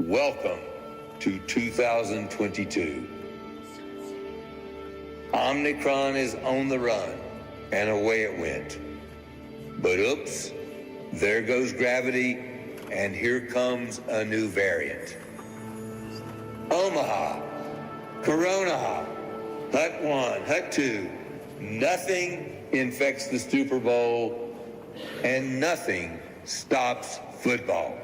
Welcome to 2022. Omicron is on the run, and away it went. But oops, there goes gravity, and here comes a new variant. Omaha, Corona, Hut 1, Hut 2, nothing infects the Super Bowl, and nothing stops football.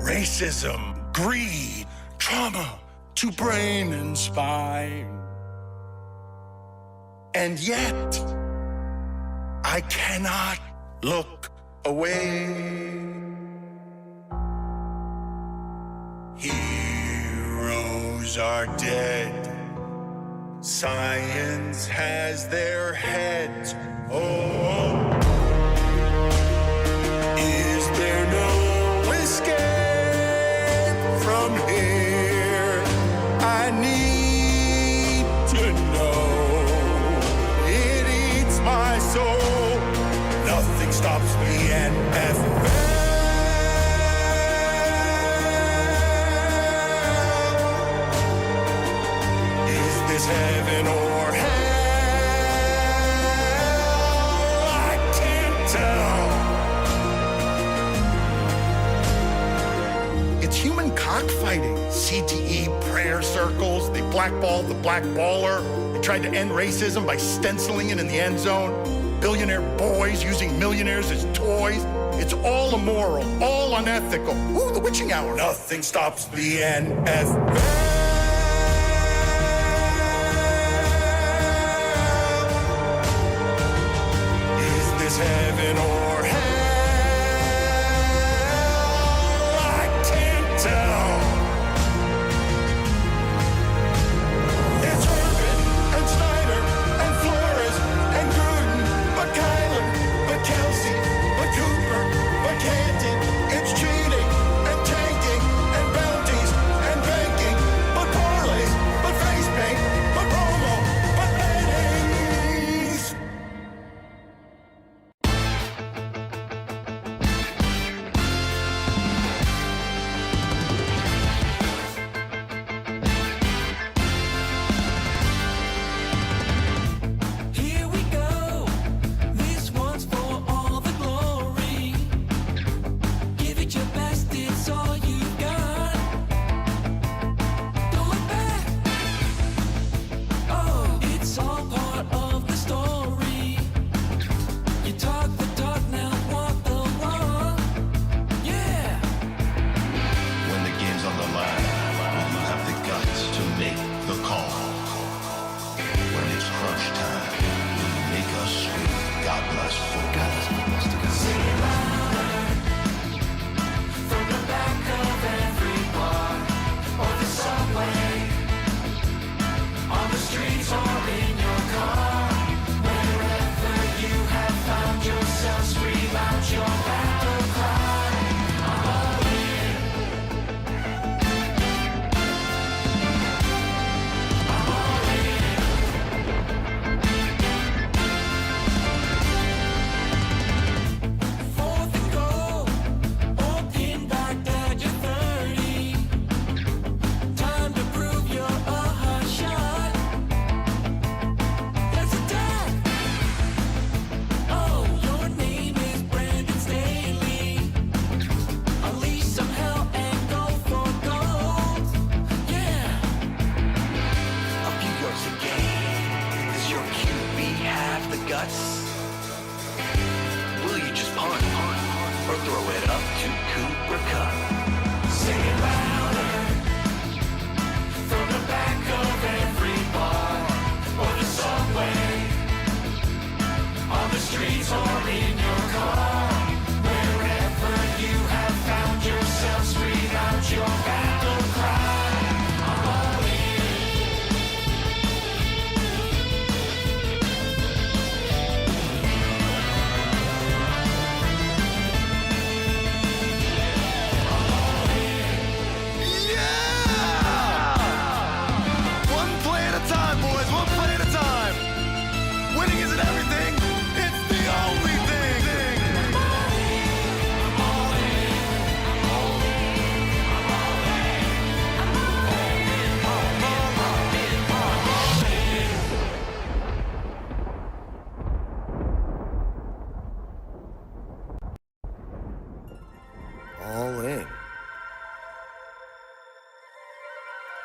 Racism, greed, trauma to brain and spine. And yet, I cannot look away. Heroes are dead. Science has their heads. Oh, is there no escape from here? I need to know. It eats my soul. Nothing stops me, NFL. Is this heaven or hell? I can't tell. It's human cockfighting. CTE prayer circles. They blackballed the blackballer. They tried to end racism by stenciling it in the end zone. Billionaire boys using millionaires as toys. It's all immoral, all unethical. Ooh, the witching hour. Nothing stops the NFL. Is this heaven or hell? I can't tell. It's Urban and Snyder and Flores and Gruden, but Kyler, but Kelsey, but Cooper, but Canton. It's cheating and tanking and bounties and banking, but parlays, but face paint, but promo, but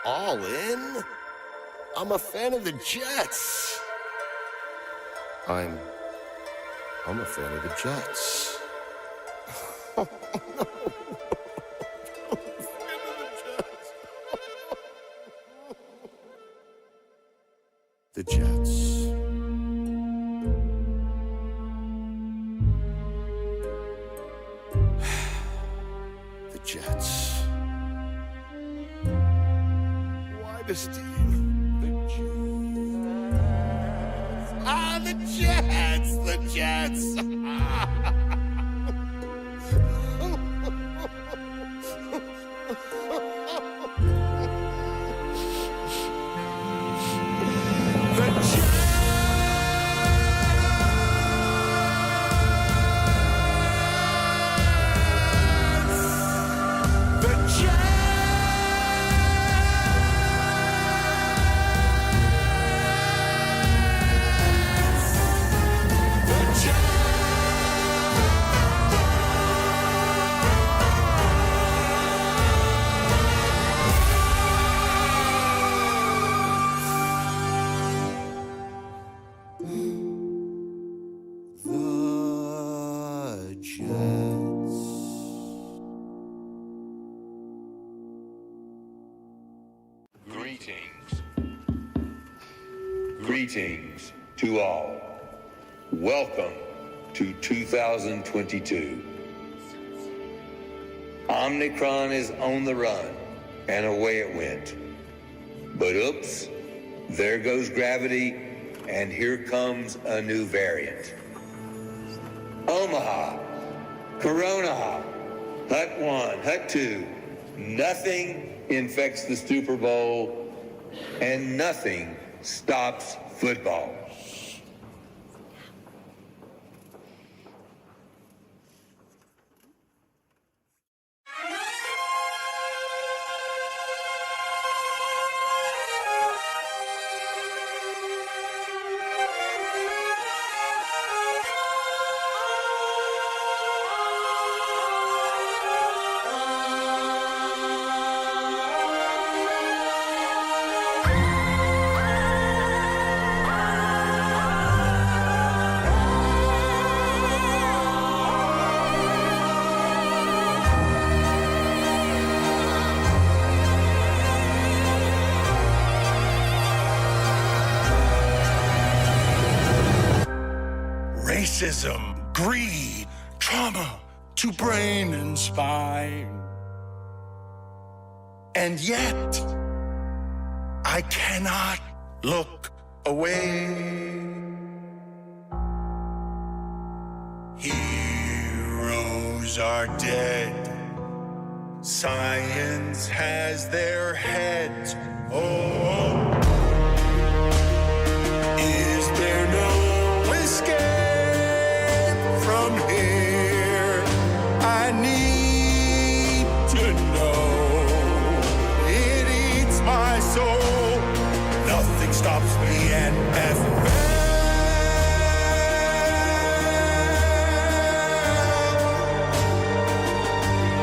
All in? I'm a fan of the Jets. I'm a fan of the Jets. The Jets. The Jets. Why this team? The Jets. Ah, the Jets! The Jets! Greetings to all. Welcome to 2022. Omicron is on the run, and away it went. But oops, there goes gravity, and here comes a new variant. Omaha, Corona, Hut 1, Hut 2, nothing infects the Super Bowl, and nothing stops football. Racism, greed, trauma to brain and spine. And yet, I cannot look away. Heroes are dead. Science has their heads. Oh, is there no escape from here? I need to know. It eats my soul. Nothing stops me and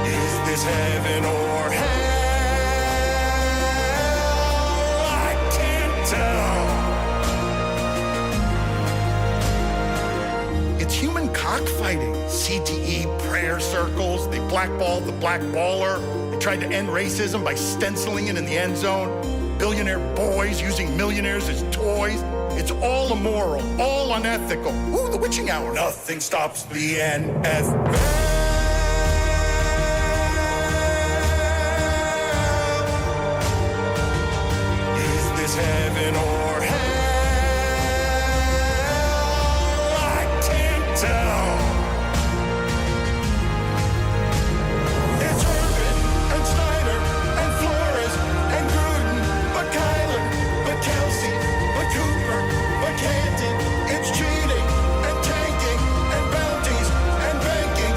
Is this heaven or hell? I can't tell. It's human cockfighting. CTE prayer circles. They blackballed the black baller. They tried to end racism by stenciling it in the end zone. Billionaire boys using millionaires as toys. It's all immoral, all unethical. Ooh, the witching hour. Nothing stops the NFL. Is this heaven or hell? I can't tell. It's Urban and Snyder and Flores and Gruden, but Kyler, but Kelsey, but Cooper, but Canton. It's cheating and tanking and bounties and banking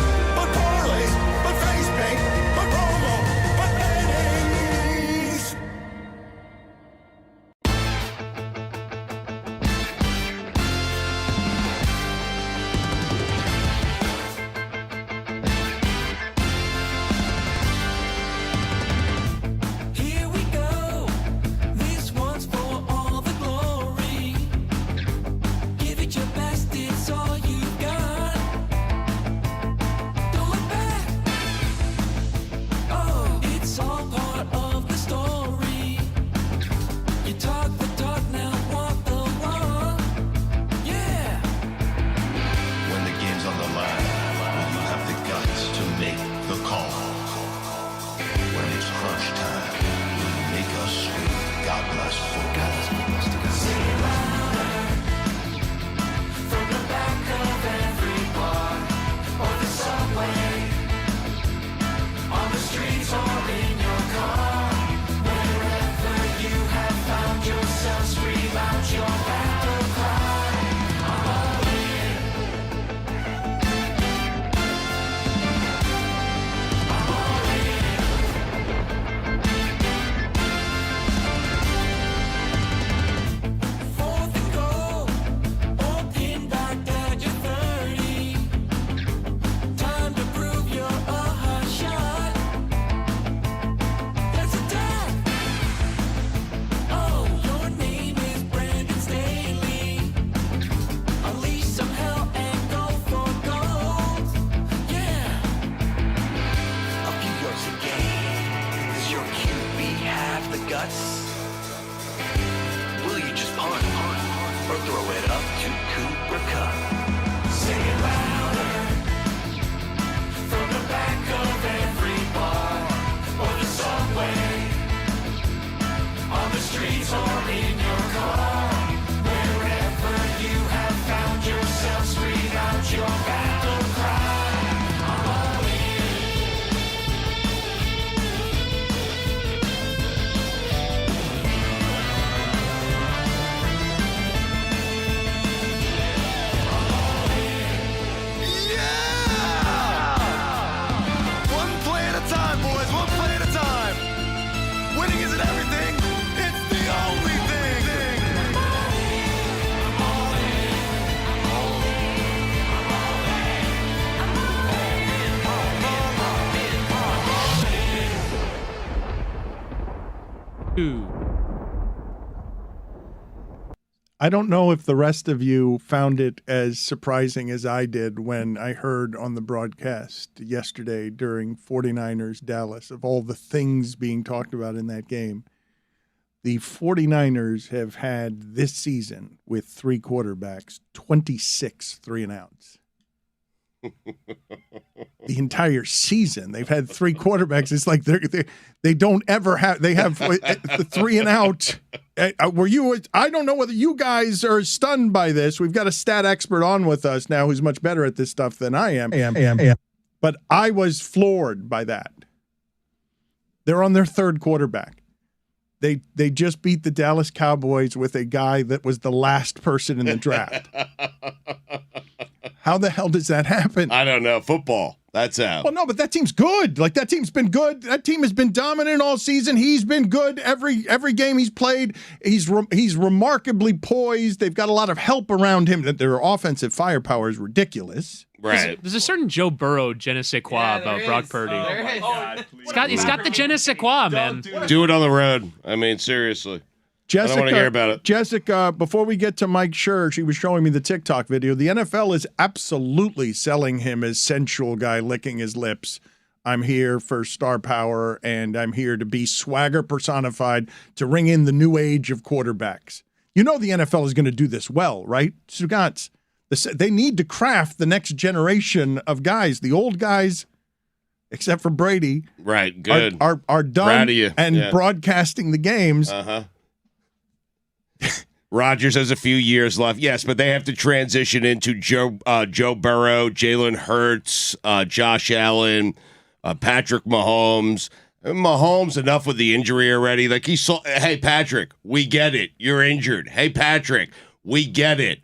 Stugotz? Will you just punt or throw it up to Cooper Cup? Say it louder from the back of every bar or the subway, on the streets or in your car. Wherever you have found yourself, scream out your battle cry. I'm all One play at a time, boys. One play at a time. Winning isn't everything. It's the only thing. I don't know if the rest of you found it as surprising as I did when I heard on the broadcast yesterday during 49ers Dallas of all the things being talked about in that game. The 49ers have had this season with 3 quarterbacks, 26 3-and-outs. The entire season they've had 3 quarterbacks. It's like they don't ever have. They have the 3-and-out. Were you? I don't know whether you guys are stunned by this. We've got a stat expert on with us now who's much better at this stuff than I am. But I was floored by that. They're on their 3rd quarterback. They just beat the Dallas Cowboys with a guy that was the last person in the draft. How the hell does that happen? I don't know. Football. That's how. Well, no, but that team's good. Like, that team's been good. That team has been dominant all season. He's been good every game he's played. He's remarkably poised. They've got a lot of help around him. Their offensive firepower is ridiculous. Right. There's a certain Joe Burrow je ne sais quoi about Brock Purdy. He's got the je ne sais quoi, man. Do it on the road. I mean, seriously. Jessica, I don't want to hear about it. Jessica, before we get to Mike Schur, she was showing me the TikTok video. The NFL is absolutely selling him as sensual guy licking his lips. I'm here for star power, and I'm here to be swagger personified to ring in the new age of quarterbacks. You know the NFL is going to do this well, right? Stugotz, they need to craft the next generation of guys. The old guys, except for Brady, right? Good. Are done and broadcasting the games. Uh-huh. Rodgers has a few years left. Yes, but they have to transition into Joe Burrow, Jalen Hurts, Josh Allen, Patrick Mahomes. Mahomes, enough with the injury already. Like hey, Patrick, we get it. You're injured. Hey, Patrick, we get it.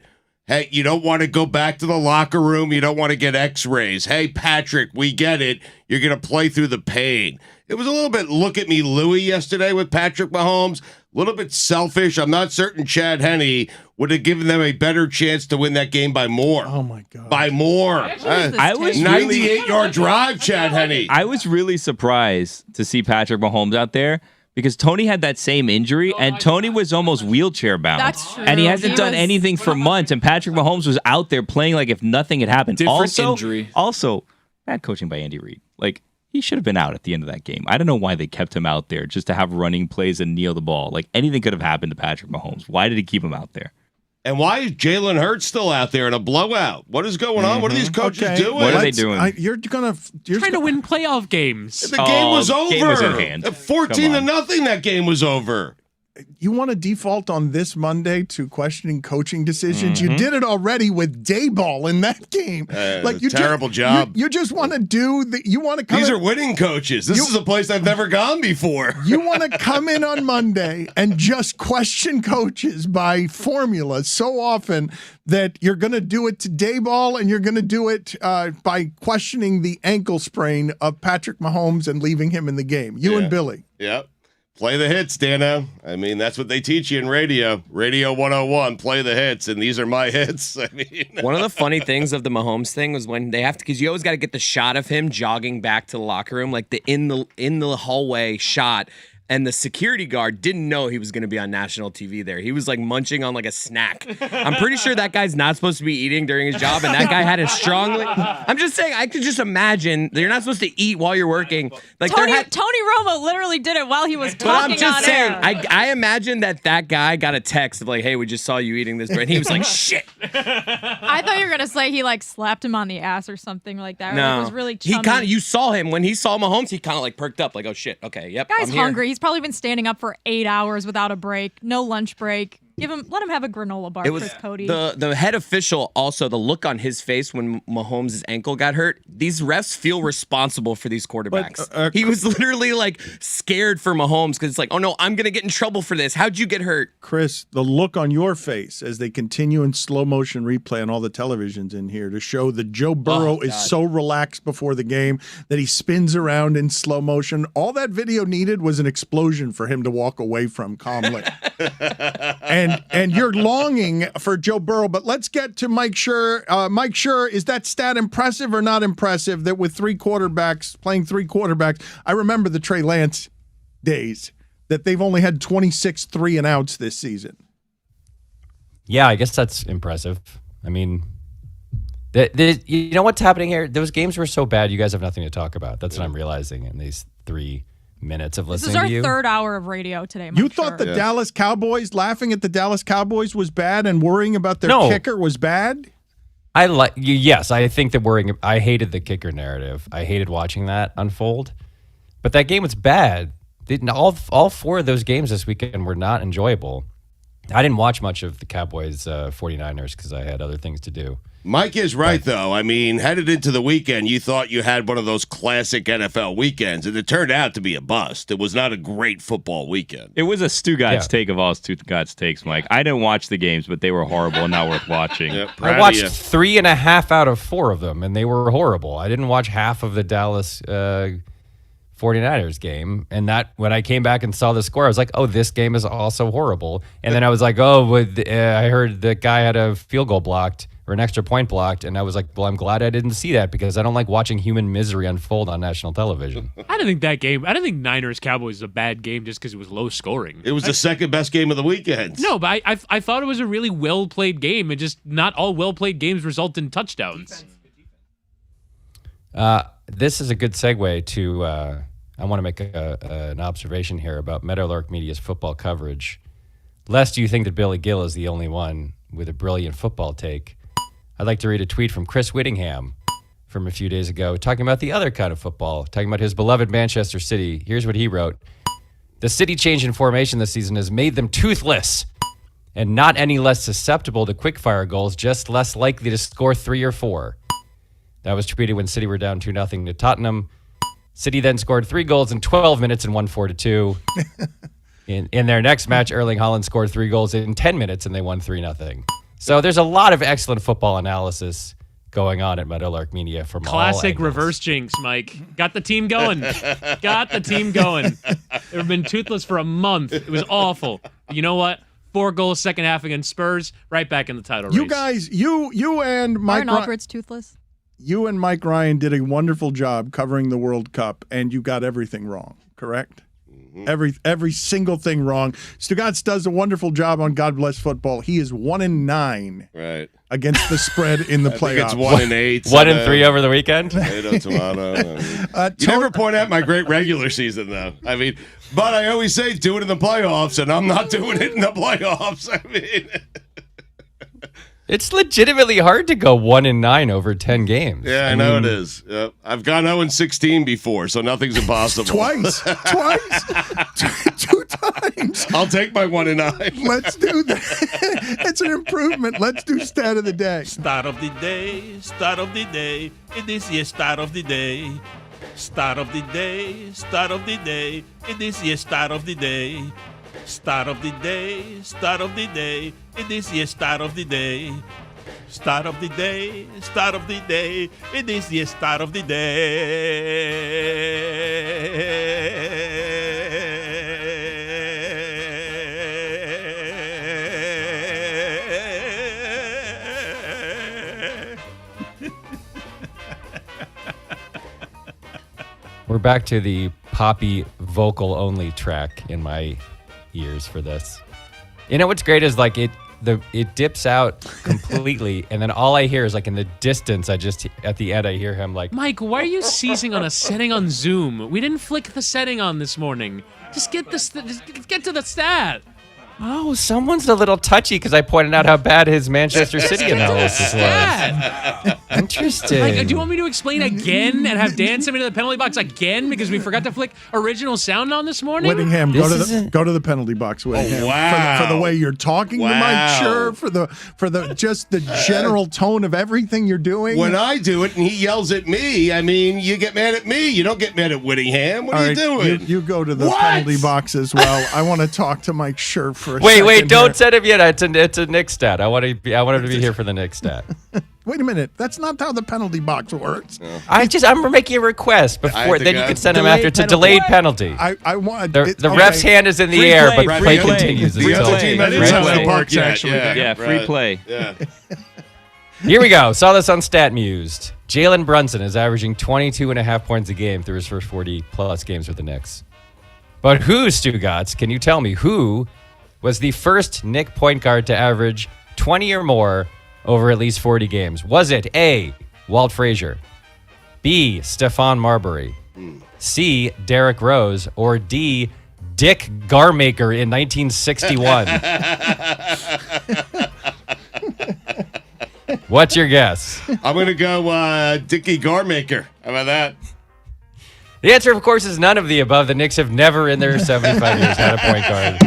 Hey, you don't want to go back to the locker room. You don't want to get x-rays. Hey, Patrick, we get it. You're going to play through the pain. It was a little bit look at me Louie yesterday with Patrick Mahomes. A little bit selfish. I'm not certain Chad Henne would have given them a better chance to win that game by more. Oh, my God. By more. I was 98-yard drive, Chad Henne. I was really surprised to see Patrick Mahomes out there because Tony had that same injury, and Tony was almost wheelchair bound. That's true. And he hasn't done anything for months, and Patrick Mahomes was out there playing like if nothing had happened. Different injury. Also, bad coaching by Andy Reid. Like, he should have been out at the end of that game. I don't know why they kept him out there just to have running plays and kneel the ball. Like, anything could have happened to Patrick Mahomes. Why did he keep him out there? And why is Jalen Hurts still out there in a blowout? What is going on? What are these coaches doing? What are they doing? You're trying to win playoff games. The game was over. Game was at hand. 14-0, that game was over. You want to default on this Monday to questioning coaching decisions? You did it already with Dayball in that game. Terrible job. You just want to do the. You want to come. These are winning coaches. This is a place I've never gone before. You want to come in on Monday and just question coaches by formula so often that you're going to do it to Dayball and you're going to do it by questioning the ankle sprain of Patrick Mahomes and leaving him in the game. You and Billy. Yep. Play the hits, Dano. I mean, that's what they teach you in radio. Radio 101, play the hits, and these are my hits. I mean, one of the funny things of the Mahomes thing was when they have to, because you always got to get the shot of him jogging back to the locker room, like the in the hallway shot. and the security guard didn't know he was going to be on national TV there. He was like munching on like a snack. I'm pretty sure that guy's not supposed to be eating during his job, and that guy had it strongly. I'm just saying, I could just imagine that you're not supposed to eat while you're working. Like Tony Romo literally did it while he was talking I'm just on saying, air. I imagine that guy got a text of like, hey, we just saw you eating this bread. And he was like, shit. I thought you were gonna say he like slapped him on the ass or something like that. No. It was really He chummy. you saw him when he saw Mahomes, he kind of like perked up like, oh shit, okay, yep. Guy's I'm here. hungry. He's probably been standing up for 8 hours without a break. No lunch break. Let him have a granola bar, It was Chris Cody. the head official, also the look on his face when Mahomes' ankle got hurt. These refs feel responsible for these quarterbacks. He was literally like scared for Mahomes because it's like, oh no, I'm gonna get in trouble for this. How'd you get hurt? Chris, the look on your face as they continue in slow motion replay on all the televisions in here to show that Joe Burrow is so relaxed before the game that he spins around in slow motion. All that video needed was an explosion for him to walk away from calmly. And you're longing for Joe Burrow, but let's get to Mike Scherr. Mike Scherr, is that stat impressive or not impressive that with playing three quarterbacks, I remember the Trey Lance days, that they've only had 26 3-and-outs this season? Yeah, I guess that's impressive. I mean, you know what's happening here? Those games were so bad, you guys have nothing to talk about. That's what I'm realizing in these 3 minutes of listening to you. This is our third hour of radio today, Mike You thought the Dallas Cowboys, laughing at the Dallas Cowboys was bad and worrying about their kicker was bad? Yes, I think that I hated the kicker narrative. I hated watching that unfold. But that game was bad. All 4 of those games this weekend were not enjoyable. I didn't watch much of the Cowboys 49ers because I had other things to do. Mike is right, though. I mean, headed into the weekend, you thought you had one of those classic NFL weekends, and it turned out to be a bust. It was not a great football weekend. It was a Stugotz take of all Stugotz takes, Mike. I didn't watch the games, but they were horrible and not worth watching. I watched 3.5 out of 4 of them, and they were horrible. I didn't watch half of the Dallas 49ers game, and that when I came back and saw the score, I was like, oh, this game is also horrible. And then I was like, I heard the guy had a field goal blocked or an extra point blocked, and I was like, well, I'm glad I didn't see that because I don't like watching human misery unfold on national television. I don't think Niners Cowboys is a bad game just because it was low scoring. It was the second best game of the weekend. No, but I thought it was a really well played game, and just not all well played games result in touchdowns. This is a good segue to, I want to make an observation here about Meadowlark Media's football coverage. Lest you think that Billy Gill is the only one with a brilliant football take, I'd like to read a tweet from Chris Whittingham from a few days ago talking about the other kind of football, talking about his beloved Manchester City. Here's what he wrote. The City change in formation this season has made them toothless and not any less susceptible to quick-fire goals, just less likely to score 3 or 4. That was tweeted when City were down 2-0 to Tottenham. City then scored 3 goals in 12 minutes and won 4-2. In their next match, Erling Haaland scored 3 goals in 10 minutes and they won 3-0. So there's a lot of excellent football analysis going on at Meadowlark Media from Classic all reverse jinx, Mike. Got the team going. They've been toothless for a month. It was awful. You know what? 4 goals second half against Spurs. Right back in the title race. You guys, you and Mike Aaron Albert's toothless. You and Mike Ryan did a wonderful job covering the World Cup, and you got everything wrong, correct? Every single thing wrong. Stugotz does a wonderful job on God Bless Football. He is 1-9 against the spread in the playoffs. I think it's 1-8. 1-3 over the weekend. Tomato. You never point out my great regular season, though. I mean, but I always say do it in the playoffs, and I'm not doing it in the playoffs. I mean, it's legitimately hard to go 1-9 over 10 games. Yeah, I know it is. Yep. I've gone 0-16 before, so nothing's impossible. Twice. 2 times. I'll take my 1-9. Let's do that. It's an improvement. Let's do stat of the day. Start of the day, start of the day. It is your start of the day. Start of the day, start of the day. It is your start of the day. Start of the day, start of the day. It is your start of the day. Start of the day, start of the day. It is your start of the day. We're back to the poppy vocal only track in my ears for this. You know what's great is like it dips out completely, and then all I hear is like in the distance. At the end I hear him like, Mike, why are you seizing on a setting on Zoom? We didn't flick the setting on this morning. Just get to the stat. oh, someone's a little touchy because I pointed out how bad his Manchester City analysis was. Interesting. Like, do you want me to explain again and have Dan send me to the penalty box again because we forgot to flick original sound on this morning? Whittingham, go to the penalty box, Whittingham. Oh, wow. For the way you're talking to Mike Sure, for the just the general tone of everything you're doing. When I do it and he yells at me, I mean, you get mad at me. You don't get mad at Whittingham. What are you doing? You go to the penalty box as well. I want to talk to Mike Sure for a Wait, second don't here. set him yet. It's a Nick stat. I want him to be here for the Nick stat. Wait a minute. That's not how the penalty box works. I'm making a request before. Then you can send him after to delayed penalty. I want the ref's hand is in the air, but play continues. That is how it works, actually. Yeah, free play. Yeah. Here we go. Saw this on StatMused. Jalen Brunson is averaging 22.5 points a game through his first 40-plus games with the Knicks. But who, Stugotz, can you tell me who was the first Knick point guard to average 20 or more over at least 40 games? Was it A, Walt Frazier, B, Stephon Marbury, C, Derrick Rose, or D, Dick Garmaker in 1961? What's your guess? I'm going to go Dickie Garmaker. How about that? The answer, of course, is none of the above. The Knicks have never in their 75 years had a point guard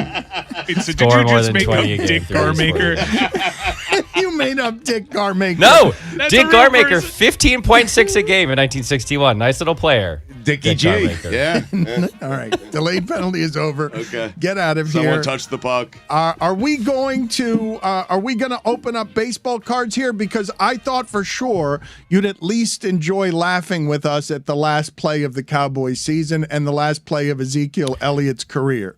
Wait, so did score you more just than make 20 up a game Dick through his Garmaker? You made up Dick Garmaker. No, That's Dick a real Garmaker, person. 15.6 a game in 1961. Nice little player. Dickie Dick G. Garmaker. Yeah. All right. Delayed penalty is over. Okay. Get out of Someone here. touched the puck. Are we going to open up baseball cards here? Because I thought for sure you'd at least enjoy laughing with us at the last play of the Cowboys season and the last play of Ezekiel Elliott's career.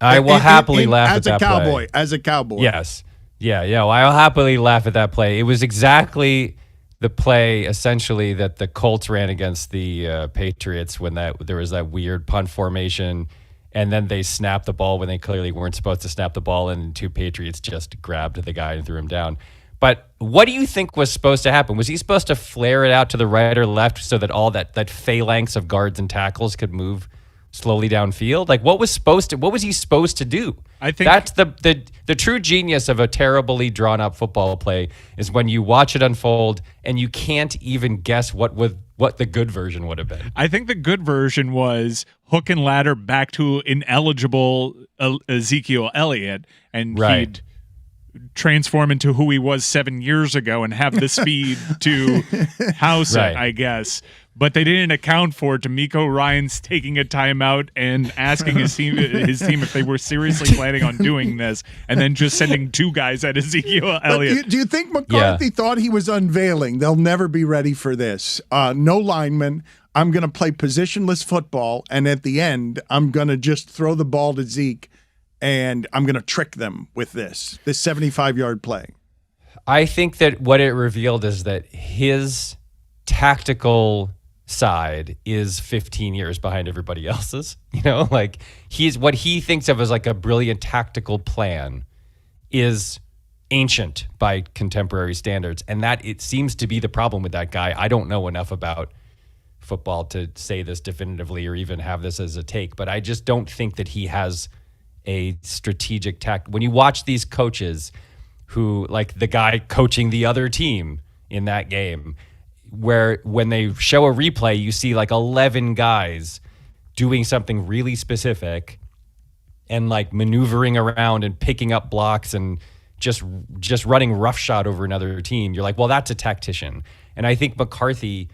I will happily laugh at that play. play. As a Cowboy. Yes. Yeah. Well, I'll happily laugh at that play. It was exactly the play, essentially, that the Colts ran against the Patriots when there was that weird punt formation, and then they snapped the ball when they clearly weren't supposed to snap the ball, and two Patriots just grabbed the guy and threw him down. But what do you think was supposed to happen? Was he supposed to flare it out to the right or left so that all that phalanx of guards and tackles could move slowly downfield? Like, what was he supposed to do? I think that's the true genius of a terribly drawn up football play is when you watch it unfold and you can't even guess what the good version would have been. I think the good version was hook and ladder back to ineligible Ezekiel Elliott, and he'd transform into who he was 7 years ago and have the speed to house it, I guess. But they didn't account for D'Amico Ryans taking a timeout and asking his team if they were seriously planning on doing this, and then just sending two guys at Ezekiel Elliott. Do you think McCarthy thought he was unveiling? They'll never be ready for this. No linemen. I'm going to play positionless football, and at the end, I'm going to just throw the ball to Zeke, and I'm going to trick them with this 75-yard play. I think that what it revealed is that his tactical side is 15 years behind everybody else's. Like what he thinks of as like a brilliant tactical plan is ancient by contemporary standards, and that it seems to be the problem with that guy. I don't know enough about football to say this definitively or even have this as a take, but I just don't think that he has a strategic tact. When you watch these coaches who, like the guy coaching the other team in that game, where when they show a replay, you see like 11 guys doing something really specific and like maneuvering around and picking up blocks and just running roughshod over another team. You're like, well, that's a tactician. And I think McCarthy,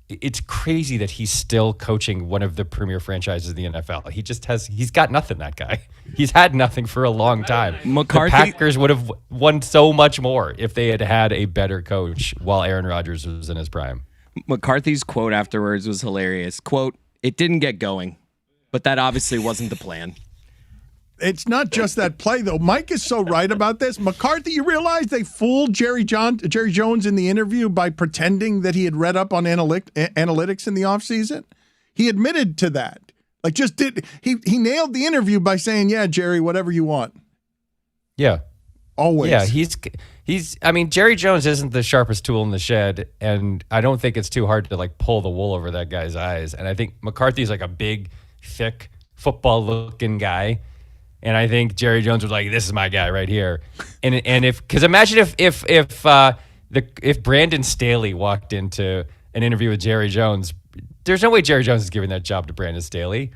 it's crazy that he's still coaching one of the premier franchises in the NFL. He's got nothing, that guy. He's had nothing for a long time. McCarthy, the Packers would have won so much more if they had a better coach while Aaron Rodgers was in his prime. McCarthy's quote afterwards was hilarious. Quote, "It didn't get going, but that obviously wasn't the plan." It's not just that play, though. Mike is so right about this. McCarthy, you realize they fooled Jerry Jones in the interview by pretending that he had read up on analytics in the offseason? He admitted to that. Like, he nailed the interview by saying, yeah, Jerry, whatever you want. Yeah. Always. Yeah, I mean, Jerry Jones isn't the sharpest tool in the shed, and I don't think it's too hard to like pull the wool over that guy's eyes. And I think McCarthy's like a big, thick, football-looking guy. And I think Jerry Jones was like, "This is my guy right here." And because imagine if Brandon Staley walked into an interview with Jerry Jones, there's no way Jerry Jones is giving that job to Brandon Staley,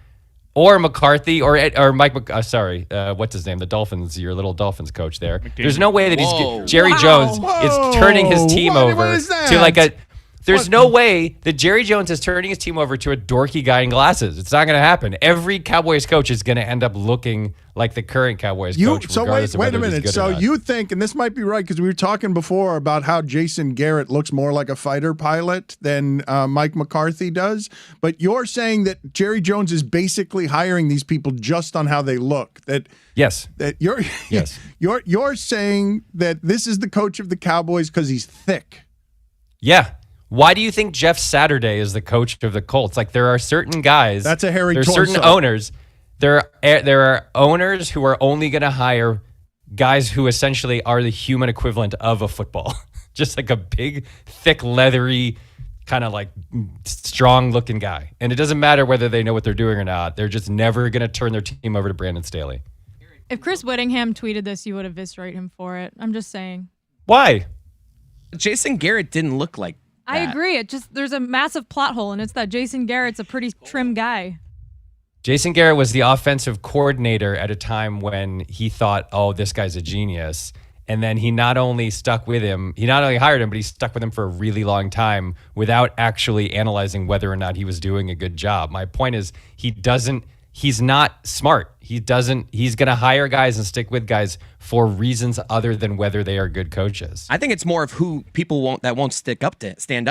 or McCarthy, or Mike. What's his name? The Dolphins, your little Dolphins coach there. There's no way that Jerry Jones is turning his team over to like a. There's no way that Jerry Jones is turning his team over to a dorky guy in glasses. It's not going to happen. Every Cowboys coach is going to end up looking like the current Cowboys coach. So wait a minute. So you think, and this might be right, because we were talking before about how Jason Garrett looks more like a fighter pilot than Mike McCarthy does, but you're saying that Jerry Jones is basically hiring these people just on how they look. Yes. You're saying that this is the coach of the Cowboys because he's thick. Yeah. Why do you think Jeff Saturday is the coach of the Colts? Like, there are certain guys. That's a hairy There's torso. certain owners. There are owners who are only going to hire guys who essentially are the human equivalent of a football. Just like a big, thick, leathery, kind of like strong-looking guy. And it doesn't matter whether they know what they're doing or not. They're just never going to turn their team over to Brandon Staley. If Chris Whittingham tweeted this, you would eviscerate him for it. I'm just saying. Why? Jason Garrett didn't look like I agree. There's a massive plot hole, and it's that Jason Garrett's a pretty trim guy. Jason Garrett was the offensive coordinator at a time when he thought, oh, this guy's a genius. And then he not only hired him, but he stuck with him for a really long time without actually analyzing whether or not he was doing a good job. My point is, he's not smart. He's going to hire guys and stick with guys for reasons other than whether they are good coaches. I think it's more of who people won't stand up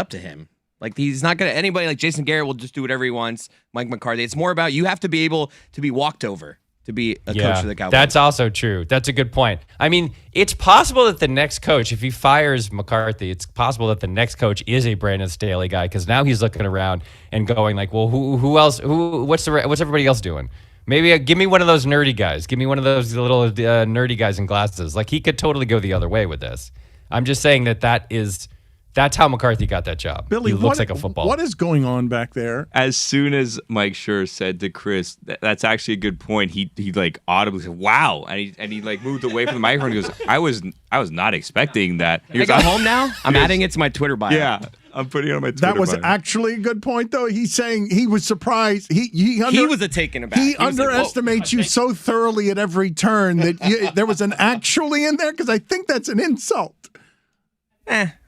to him. Like, he's not going to, anybody like Jason Garrett will just do whatever he wants. Mike McCarthy. It's more about you have to be able to be walked over to be a coach for the Cowboys. That's also true. That's a good point. I mean, it's possible that the next coach, if he fires McCarthy, it's possible that the next coach is a Brandon Staley guy, because now he's looking around and going like, well, who else? What's everybody else doing? Maybe give me one of those nerdy guys. Give me one of those little nerdy guys in glasses. Like, he could totally go the other way with this. I'm just saying that's how McCarthy got that job. Billy, he looks like a football. What is going on back there? As soon as Mike Schur said to Chris, that's actually a good point. He like audibly said, "Wow," and he like moved away from the microphone. He goes, "I was not expecting that." He goes, I go home now. I'm adding it to my Twitter bio. Yeah. I'm putting it on my Twitter. That was bio. actually a good point, though. He's saying he was surprised. He was a taken aback. He underestimates you so thoroughly at every turn that there was an actually in there, because I think that's an insult.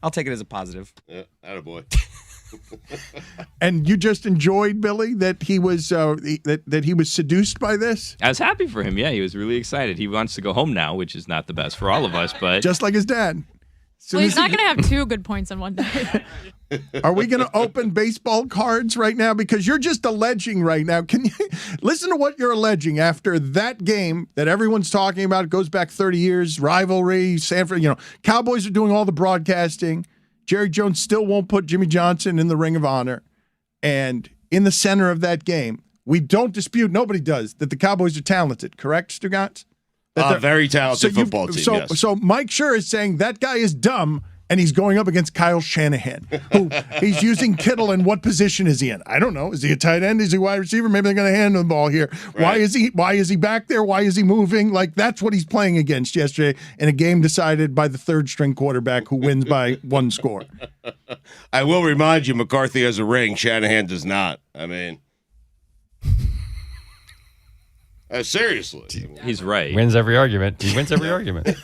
I'll take it as a positive. Yeah, attaboy. And you just enjoyed, Billy, that he was that he was seduced by this? I was happy for him. Yeah, he was really excited. He wants to go home now, which is not the best for all of us, but just like his dad. Well, he's not going to have two good points in one day. Are we going to open baseball cards right now? Because you're just alleging right now. Can you listen to what you're alleging after that game that everyone's talking about? It goes back 30 years, rivalry, Sanford, Cowboys are doing all the broadcasting. Jerry Jones still won't put Jimmy Johnson in the Ring of Honor. And in the center of that game, we don't dispute, nobody does, that the Cowboys are talented, correct, Stugotz? Very talented football team, yes. So Mike Schur is saying that guy is dumb, and he's going up against Kyle Shanahan, who he's using Kittle, and what position is he in? I don't know. Is he a tight end? Is he a wide receiver? Maybe they're going to hand him the ball here. Right. Why is he back there? Why is he moving? Like, that's what he's playing against yesterday in a game decided by the third-string quarterback who wins by one score. I will remind you, McCarthy has a ring. Shanahan does not. I mean... seriously. He's right. Wins every argument. He wins every argument.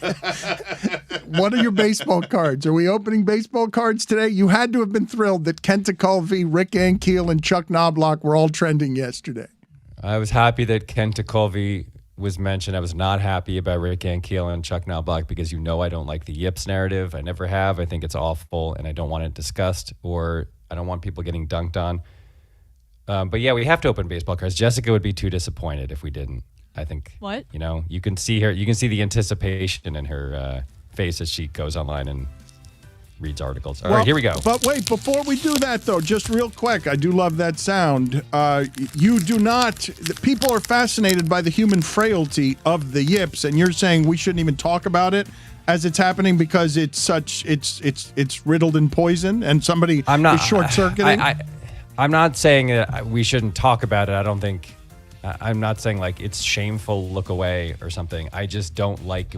What are your baseball cards? Are we opening baseball cards today? You had to have been thrilled that Kent Tekulve, Rick Ankiel, and Chuck Knobloch were all trending yesterday. I was happy that Kent Tekulve was mentioned. I was not happy about Rick Ankiel and Chuck Knobloch because I don't like the yips narrative. I never have. I think it's awful, and I don't want it discussed, or I don't want people getting dunked on. But yeah, we have to open baseball cards. Jessica would be too disappointed if we didn't. I think. What? You can see her. You can see the anticipation in her face as she goes online and reads articles. All right, here we go. But wait, before we do that, though, just real quick, I do love that sound. You do not. People are fascinated by the human frailty of the yips, and you're saying we shouldn't even talk about it as it's happening because it's riddled in poison, and somebody is short-circuiting. I'm not saying that we shouldn't talk about it. I don't think. I'm not saying like it's shameful, look away or something. I just don't like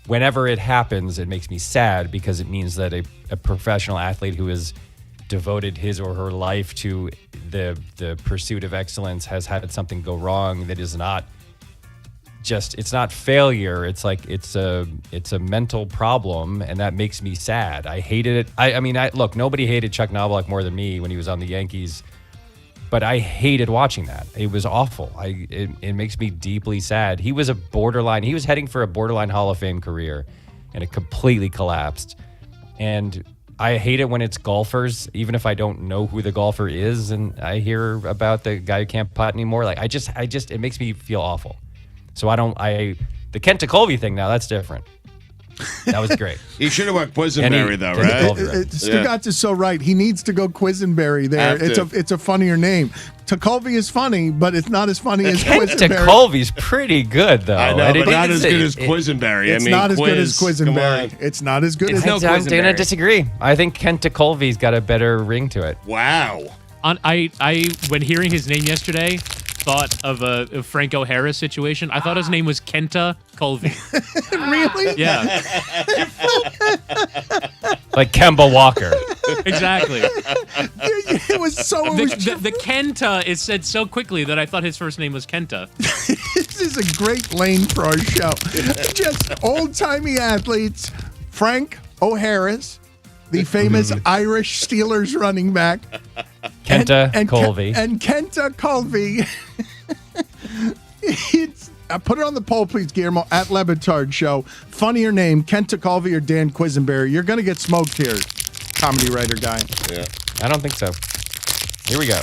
whenever it happens, it makes me sad because it means that a professional athlete who has devoted his or her life to the pursuit of excellence has had something go wrong that is not just, it's not failure. It's like it's a mental problem, and that makes me sad. I hated it. I mean, look, nobody hated Chuck Knobloch more than me when he was on the Yankees. But I hated watching that. It was awful. It makes me deeply sad. He was heading for a borderline Hall of Fame career, and it completely collapsed. And I hate it when it's golfers, even if I don't know who the golfer is, and I hear about the guy who can't putt anymore. Like it makes me feel awful. So the Kent Colby thing now, that's different. That was great. He should have went Quisenberry, though, right? Stugotz is so right. He needs to go Quisenberry there. It's a funnier name. Tekulve is funny, but it's not as funny as Quisenberry. Tekulve's pretty good, though. I know, but not as good as Quisenberry. It's not as good as Quisenberry. It's not as good as I'm going to disagree. I think Kent Tekulve's got a better ring to it. Wow. I when hearing his name yesterday, thought of a Franco Harris situation. I thought his name was Kenta Colby. Really? Yeah. Like Kemba Walker. Exactly. It was so... The Kenta is said so quickly that I thought his first name was Kenta. This is a great lane for our show. Just old-timey athletes. Frank O'Harris, the famous Irish Steelers running back. Kenta Colby. And Kenta Colby. Put it on the poll, please, Guillermo, at Le Batard Show. Funnier name, Kenta Colby or Dan Quisenberry? You're going to get smoked here, comedy writer guy. Yeah. I don't think so. Here we go.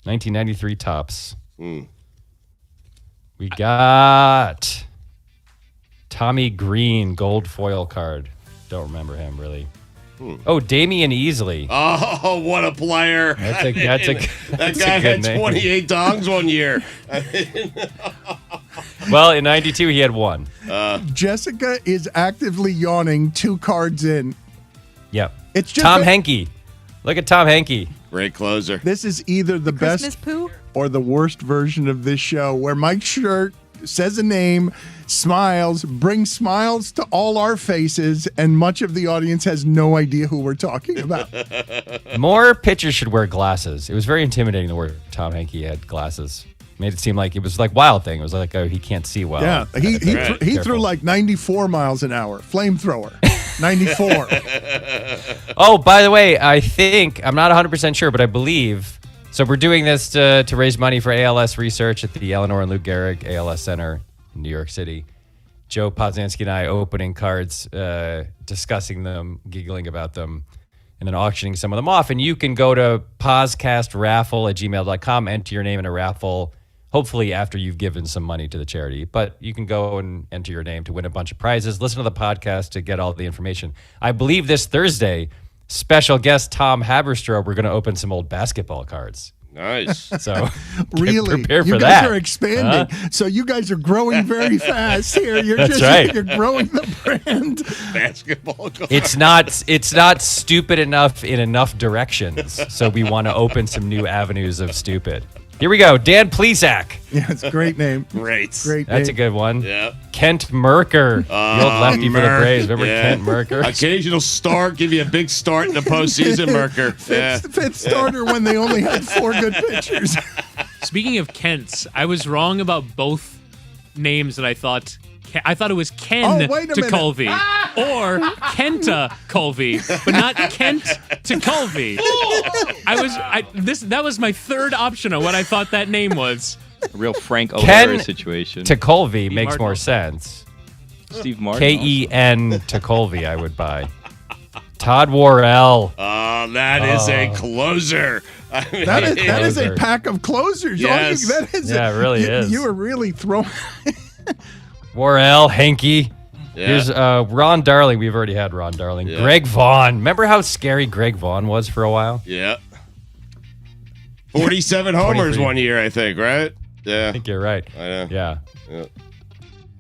1993 tops. We got Tommy Green, gold foil card. Don't remember him, really. Oh, Damian Easley. Oh, what a player. That guy had 28 dongs one year. Well, in 92, he had one. Jessica is actively yawning 2 cards in. Yep. It's just Tom Henke. Look at Tom Henke. Great closer. This is either the Christmas best poo? or the worst version of this show, where Mike Shirt says a name, smiles, brings smiles to all our faces, and much of the audience has no idea who we're talking about. More pitchers should wear glasses. It was very intimidating the word Tom Henke had glasses. Made it seem like it was like Wild Thing. It was like, oh, he can't see well. Yeah, he threw like 94 miles an hour. Flamethrower. 94. Oh, by the way, I think, I'm not 100% sure, but I believe, so we're doing this to raise money for ALS research at the Eleanor and Lou Gehrig ALS Center in New York City. Joe Poznanski and I opening cards, discussing them, giggling about them, and then auctioning some of them off. And you can go to poscastraffle@gmail.com, enter your name in a raffle, hopefully after you've given some money to the charity. But you can go and enter your name to win a bunch of prizes. Listen to the podcast to get all the information. I believe this Thursday, special guest Tom Haberstroh, we're going to open some old basketball cards. Nice. So really, prepare for you that. guys are expanding. So you guys are growing very fast here. You're That's right. You're growing the brand. Basketball cards. It's not stupid enough in enough directions. So we want to open some new avenues of stupid. Here we go. Dan Plesac. Yeah, it's a great name. Great. Great That's name. a good one. Yeah. Kent Merker. The old lefty for the Braves. Remember Kent Merker? Occasional start. Give you a big start in the postseason, Merker. Fifth starter when they only had 4 good pitchers. Speaking of Kents, I was wrong about both names that I thought it was Ken to Colby or Kenta Colby, but not Kent to Colby. That was my third option of what I thought that name was. A real Frank O'Hara situation. To Colby Steve makes Martin more also. sense. Steve Martin. Ken to Colby, I would buy. Todd Worrell. Oh, that is a closer. I mean, That is a pack of closers. Yes. That is Yeah, it really is. You were really throwing. Worrell, Henke. Here's Ron Darling. We've already had Ron Darling. Yeah. Greg Vaughn. Remember how scary Greg Vaughn was for a while? Yeah. 47 homers 1 year, I think, right? Yeah. I think you're right. I know. Yeah.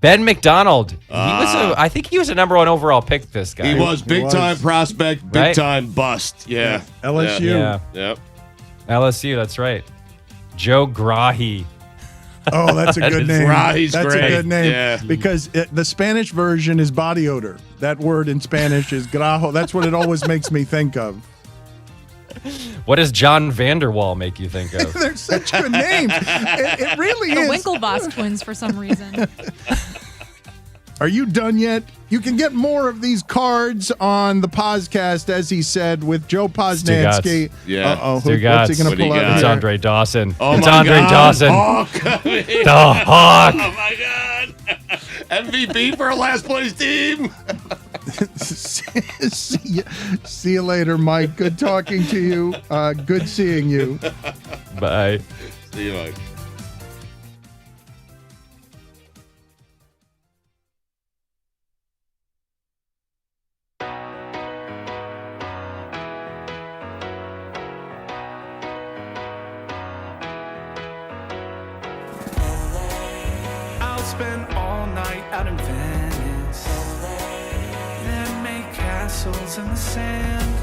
Ben McDonald. I think he was a number 1 overall pick, this guy. He was big-time prospect, big-time bust. Yeah. LSU. Yeah. Yep. LSU, that's right. Joe Grahi. Oh, that's a good name. Grahi's That's great. a good name. Yeah. Because the Spanish version is body odor. That word in Spanish is grajo. That's what it always makes me think of. What does John Vanderwall make you think of? They're such good names. It really The is. Winklevoss twins for some reason. Are you done yet? You can get more of these cards on the podcast, as he said, with Joe Posnanski. Stugotz. Yeah. Uh-oh. Stugotz. What's he going to pull out It's here? Andre Dawson. Oh It's my Andre God. Dawson. Hawk. The Hawk. Oh, my God. MVP for a last-place team. See you later, Mike. Good talking to you. Good seeing you. Bye. See you, Mike. I'll spend all night out in Venice, then make castles in the sand.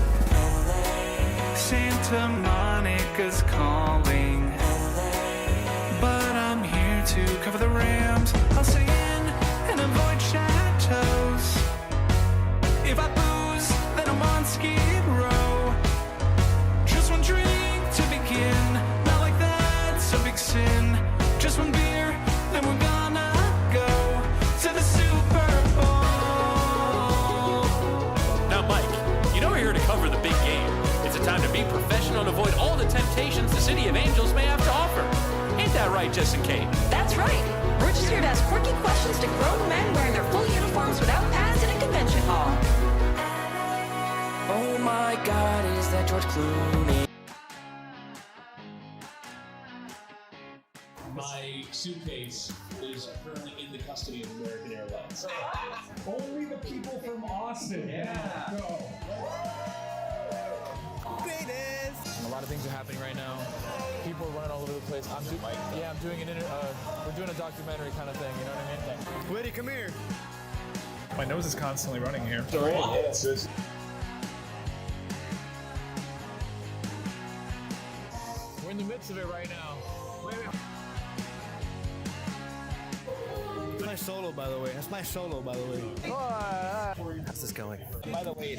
Santa Monica's calling, but I'm here to cover the Rams. I'll stay in and avoid chateaus. If I booze, then I'm on Skid Row. Just one drink to begin, not like that's a big sin. Just one beer, then we're gonna go to the Super Bowl. Now, Mike, you know we're here to cover the big game. It's a time to be professional and avoid all the temptations the City of Angels may have to offer. Ain't that right, Jess and Kate? That's right. We're just here to ask quirky questions to grown men wearing their full uniforms without pads in a convention hall. Oh my God, is that George Clooney? My suitcase is currently in the custody of American Airlines. Only the people from Austin. Yeah. Go. A lot of things are happening right now. People are running all over the place. I'm doing we're doing a documentary kind of thing. You know what I mean? Liddy, come here. My nose is constantly running here. Sorry. Yes. We're in the midst of it right now. That's my solo, by the way. That's my solo, by the way. How's this going? By the way,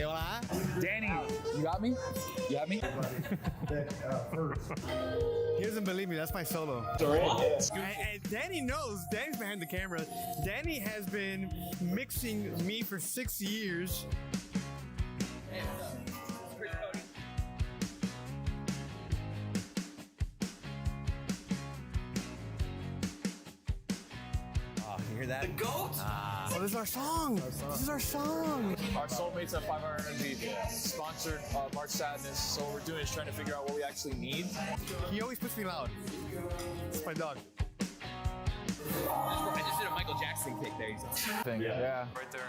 Danny, you got me? You got me? He doesn't believe me. That's my solo. Sorry. Yes. And Danny knows. Danny's behind the camera. Danny has been mixing me for 6 years. You hear that? The goat? Oh, this is our song. This is our song. Our Soulmates at 5 Hour Energy sponsored March Sadness. So what we're doing is trying to figure out what we actually need. He always puts me loud. It's my dog. I just did a Michael Jackson kick there. Yeah. Right there.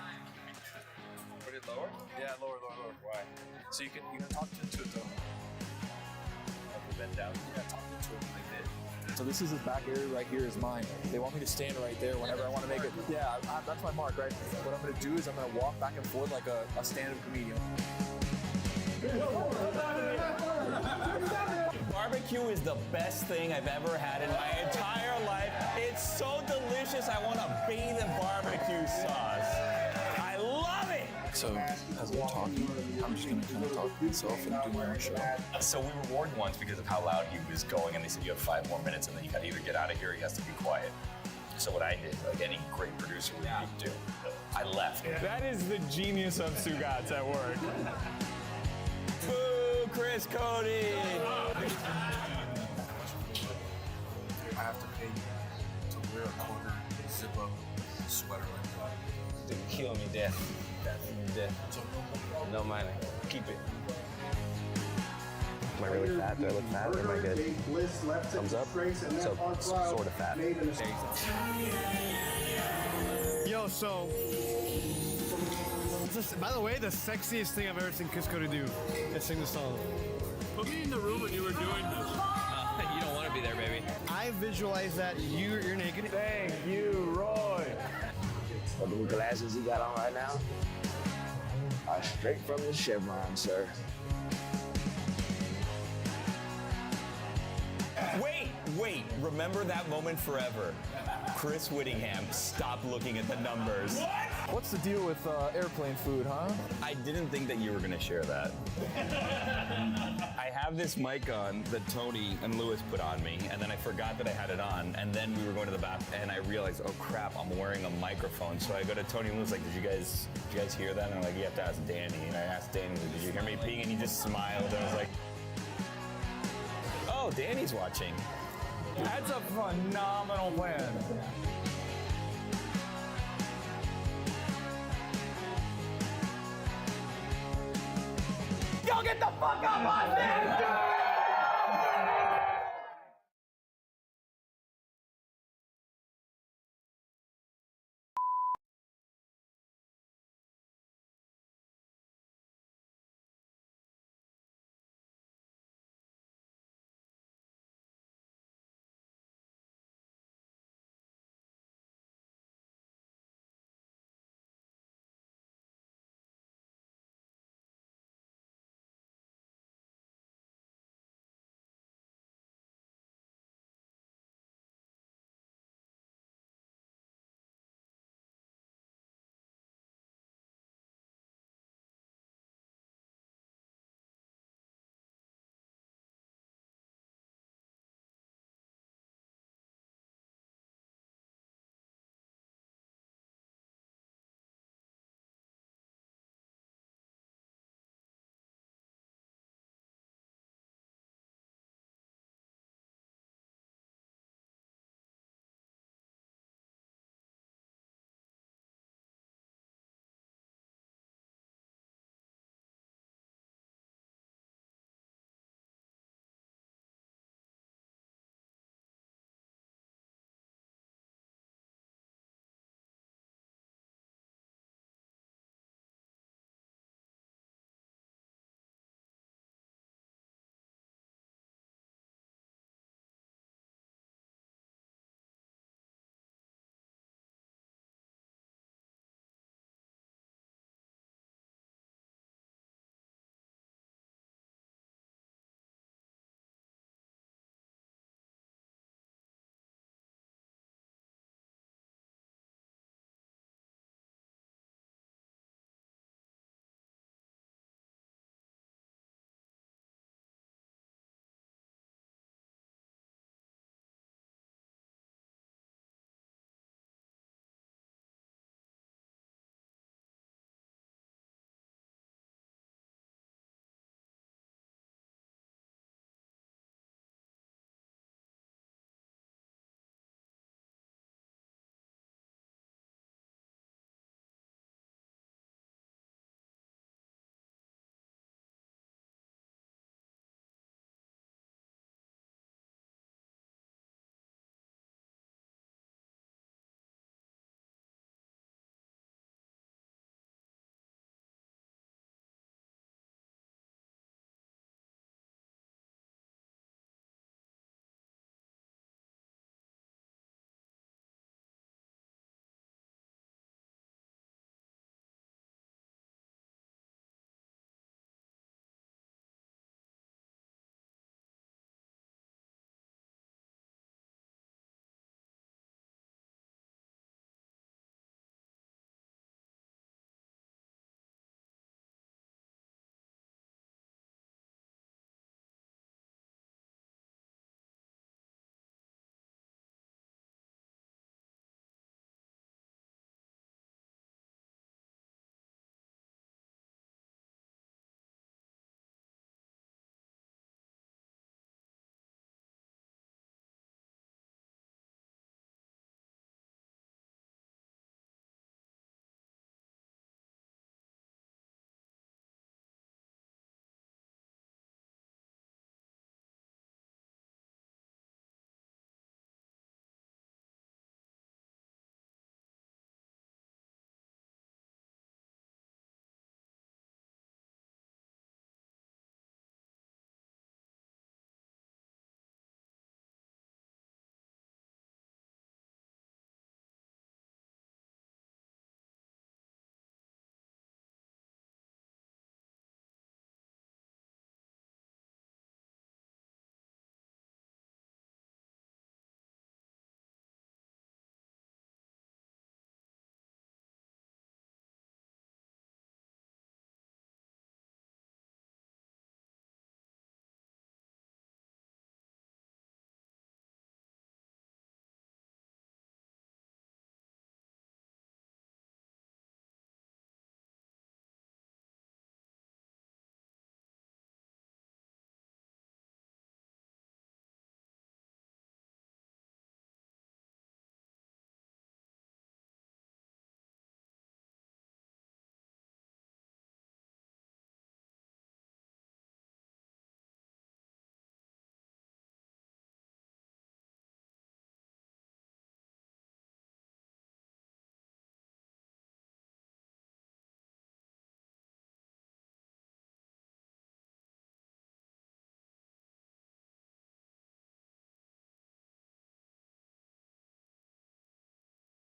Put it lower? Yeah, lower. Why? So you can talk into it though. Bend down. Yeah, talk into it like this. So this is the back area right here is mine. They want me to stand right there whenever I want to make it. Yeah, that's my mark, right? What I'm going to do is I'm going to walk back and forth like a stand-up comedian. Barbecue is the best thing I've ever had in my entire life. It's so delicious, I want to bathe in barbecue sauce. I love it! So, as we're talking, I'm just going to kind of talk to myself and do my own show. So we were warned once because of how loud he was going, and they said you have 5 more minutes, and then you got to either get out of here or he has to be quiet. So what I did, like any great producer would do, I left. That is the genius of Stugotz at work. Boo, Chris Cody! I have to pay you to wear a quarter zip-up sweater like that. Dude, kill me, Dad. No money. Keep it. Am I really fat? Do I look fat? Or am I good? Thumbs up? So, sort of fat. Yo, so By the way, the sexiest thing I've ever seen Chris Cody do is sing the song. Put me in the room when you were doing this. You don't want to be there, baby. I visualize that you're naked. Thank you, Roy. What the glasses he got on right now are straight from the Chevron, sir. Wait, remember that moment forever. Chris Whittingham, stop looking at the numbers. What's the deal with airplane food, huh? I didn't think that you were gonna share that. I have this mic on that Tony and Lewis put on me, and then I forgot that I had it on, and then we were going to the bathroom, and I realized, oh crap, I'm wearing a microphone. So I go to Tony and Lewis, like, did you guys hear that? And I'm like, you have to ask Danny. And I asked Danny, did you hear me peeing? And he just smiled, and I was like, oh, Danny's watching. That's a phenomenal plan. Yo, get the fuck up, Austin!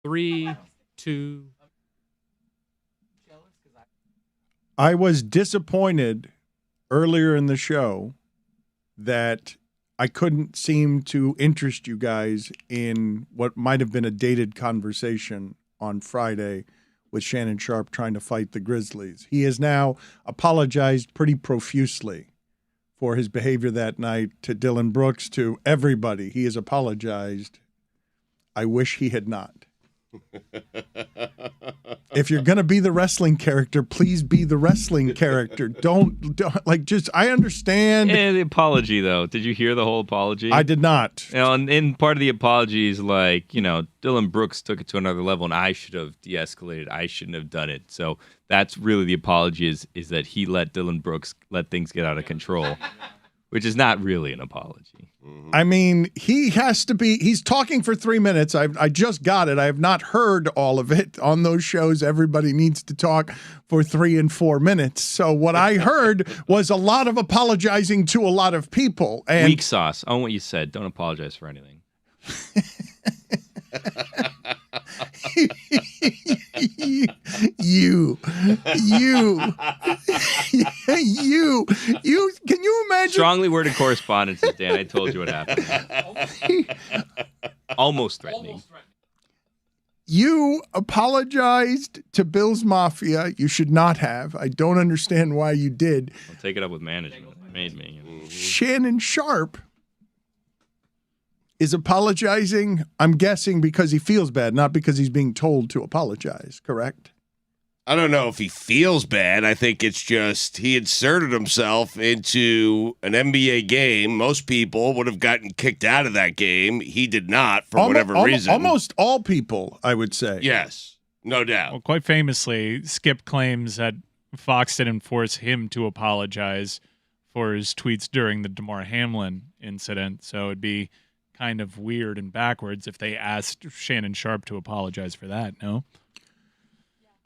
3, 2. I was disappointed earlier in the show that I couldn't seem to interest you guys in what might have been a dated conversation on Friday with Shannon Sharpe trying to fight the Grizzlies. He has now apologized pretty profusely for his behavior that night to Dylan Brooks, to everybody. He has apologized. I wish he had not. If you're going to be the wrestling character, please be the wrestling character. Don't like, just, I understand. Yeah, the apology, though. Did you hear the whole apology? I did not. You know, and part of the apology is like, you know, Dylan Brooks took it to another level and I should have de-escalated. I shouldn't have done it. So that's really the apology is that he let Dylan Brooks let things get out of control, which is not really an apology. I mean, he has to be, he's talking for 3 minutes. I just got it. I have not heard all of it. On those shows, everybody needs to talk for 3 and 4 minutes. So what I heard was a lot of apologizing to a lot of people. And weak sauce. On what you said. Don't apologize for anything. you, can you imagine? Strongly worded correspondences, Dan. I told you what happened. Almost threatening. You apologized to Bill's Mafia. You should not have. I don't understand why you did. I'll take it up with management. It made me. Shannon Sharpe is apologizing, I'm guessing, because he feels bad, not because he's being told to apologize, correct? I don't know if he feels bad. I think it's just he inserted himself into an NBA game. Most people would have gotten kicked out of that game. He did not, for whatever reason. Almost all people, I would say. Yes, no doubt. Well, quite famously, Skip claims that Fox didn't force him to apologize for his tweets during the Damar Hamlin incident, so it'd be kind of weird and backwards if they asked Shannon Sharpe to apologize for that, no?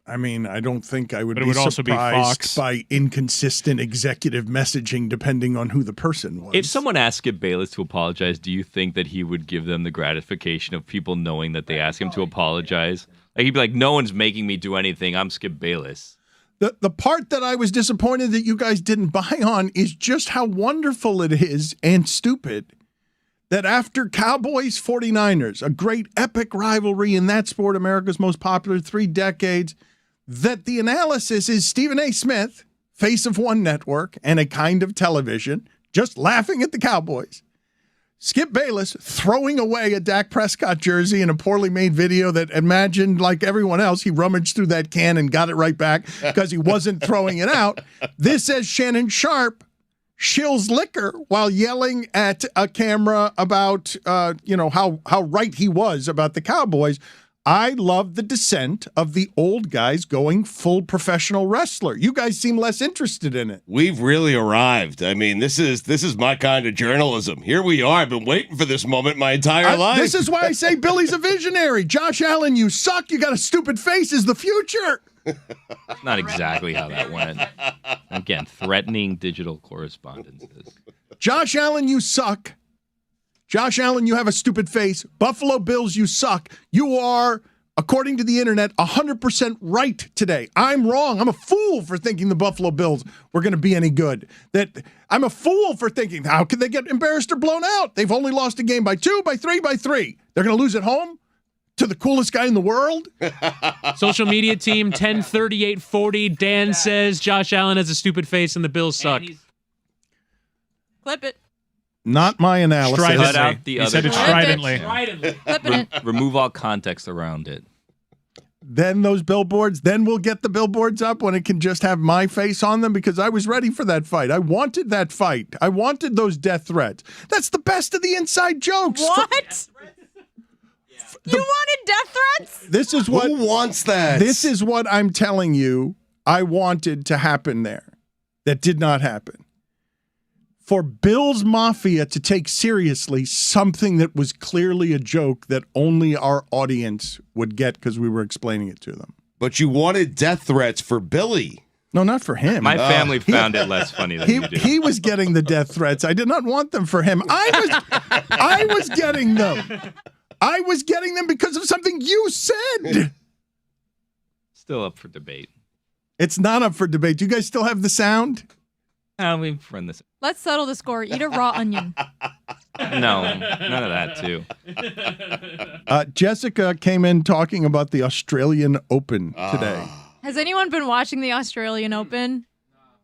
I mean, I don't think I would But it be would also be surprised Fox. by inconsistent executive messaging depending on who the person was. If someone asked Skip Bayless to apologize, do you think that he would give them the gratification of people knowing that they asked him to apologize? Like, he'd be like, no one's making me do anything. I'm Skip Bayless. The part that I was disappointed that you guys didn't buy on is just how wonderful it is and stupid that after Cowboys 49ers, a great epic rivalry in that sport, America's most popular 3 decades, that the analysis is Stephen A. Smith, face of one network and a kind of television, just laughing at the Cowboys. Skip Bayless throwing away a Dak Prescott jersey in a poorly made video that imagined, like everyone else, he rummaged through that can and got it right back because he wasn't throwing it out. This says Shannon Sharpe shills liquor while yelling at a camera about, how right he was about the Cowboys. I love the descent of the old guys going full professional wrestler. You guys seem less interested in it. We've really arrived. I mean, this is my kind of journalism. Here we are. I've been waiting for this moment my entire life. This is why I say Billy's a visionary. Josh Allen, you suck. You got a stupid face is the future. Not exactly how that went. Again, threatening digital correspondences. Josh Allen, you suck. Josh Allen, you have a stupid face. Buffalo Bills, you suck. You are, according to the internet, 100% right today. I'm wrong. I'm a fool for thinking the Buffalo Bills were going to be any good. I'm a fool for thinking, how could they get embarrassed or blown out? They've only lost a game by 2, by 3, by 3. They're going to lose at home to the coolest guy in the world? Social media team 103840. Dan says Josh Allen has a stupid face and the Bills suck. Clip it. Not my analysis. Cut out the He other said it part. stridently. Clipping it. Remove all context around it. Then those billboards, then we'll get the billboards up when it can just have my face on them, because I was ready for that fight. I wanted that fight. I wanted those death threats. That's the best of the inside jokes. What? You wanted death threats? This is what Who wants that? This is what I'm telling you I wanted to happen there. That did not happen. For Bill's Mafia to take seriously something that was clearly a joke that only our audience would get because we were explaining it to them. But you wanted death threats for Billy. No, not for him. My family found it less funny than you do. He was getting the death threats. I did not want them for him. I was getting them. I was getting them because of something you said. Still up for debate. It's not up for debate. Do you guys still have the sound? We've run this. Let's settle the score. Eat a raw onion. No, none of that, too. Jessica came in talking about the Australian Open today. Has anyone been watching the Australian Open?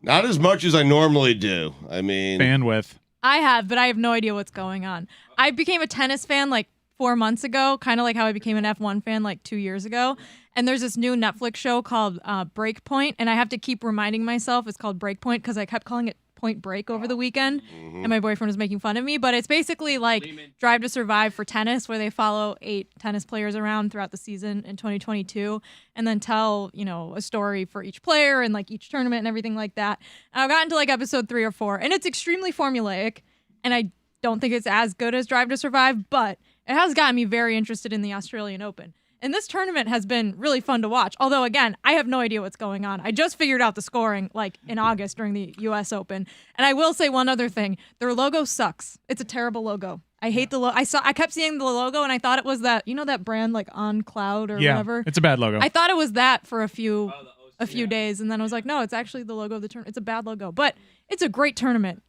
Not as much as I normally do. I mean, bandwidth. I have, but I have no idea what's going on. I became a tennis fan like 4 months ago, kind of like how I became an F1 fan like 2 years ago. And there's this new Netflix show called Breakpoint, and I have to keep reminding myself it's called Breakpoint because I kept calling it Point Break over the weekend, and my boyfriend was making fun of me. But it's basically like Drive to Survive for tennis, where they follow 8 tennis players around throughout the season in 2022, and then tell a story for each player and like each tournament and everything like that. And I've gotten to like episode 3 or 4, and it's extremely formulaic, and I don't think it's as good as Drive to Survive, but it has gotten me very interested in the Australian Open. And this tournament has been really fun to watch. Although, again, I have no idea what's going on. I just figured out the scoring like in August during the U.S. Open. And I will say one other thing. Their logo sucks. It's a terrible logo. I hate the logo. I kept seeing the logo, and I thought it was that, that brand like On Cloud or whatever. It's a bad logo. I thought it was that for a few days. And then I was like, no, it's actually the logo of the tournament. It's a bad logo. But it's a great tournament.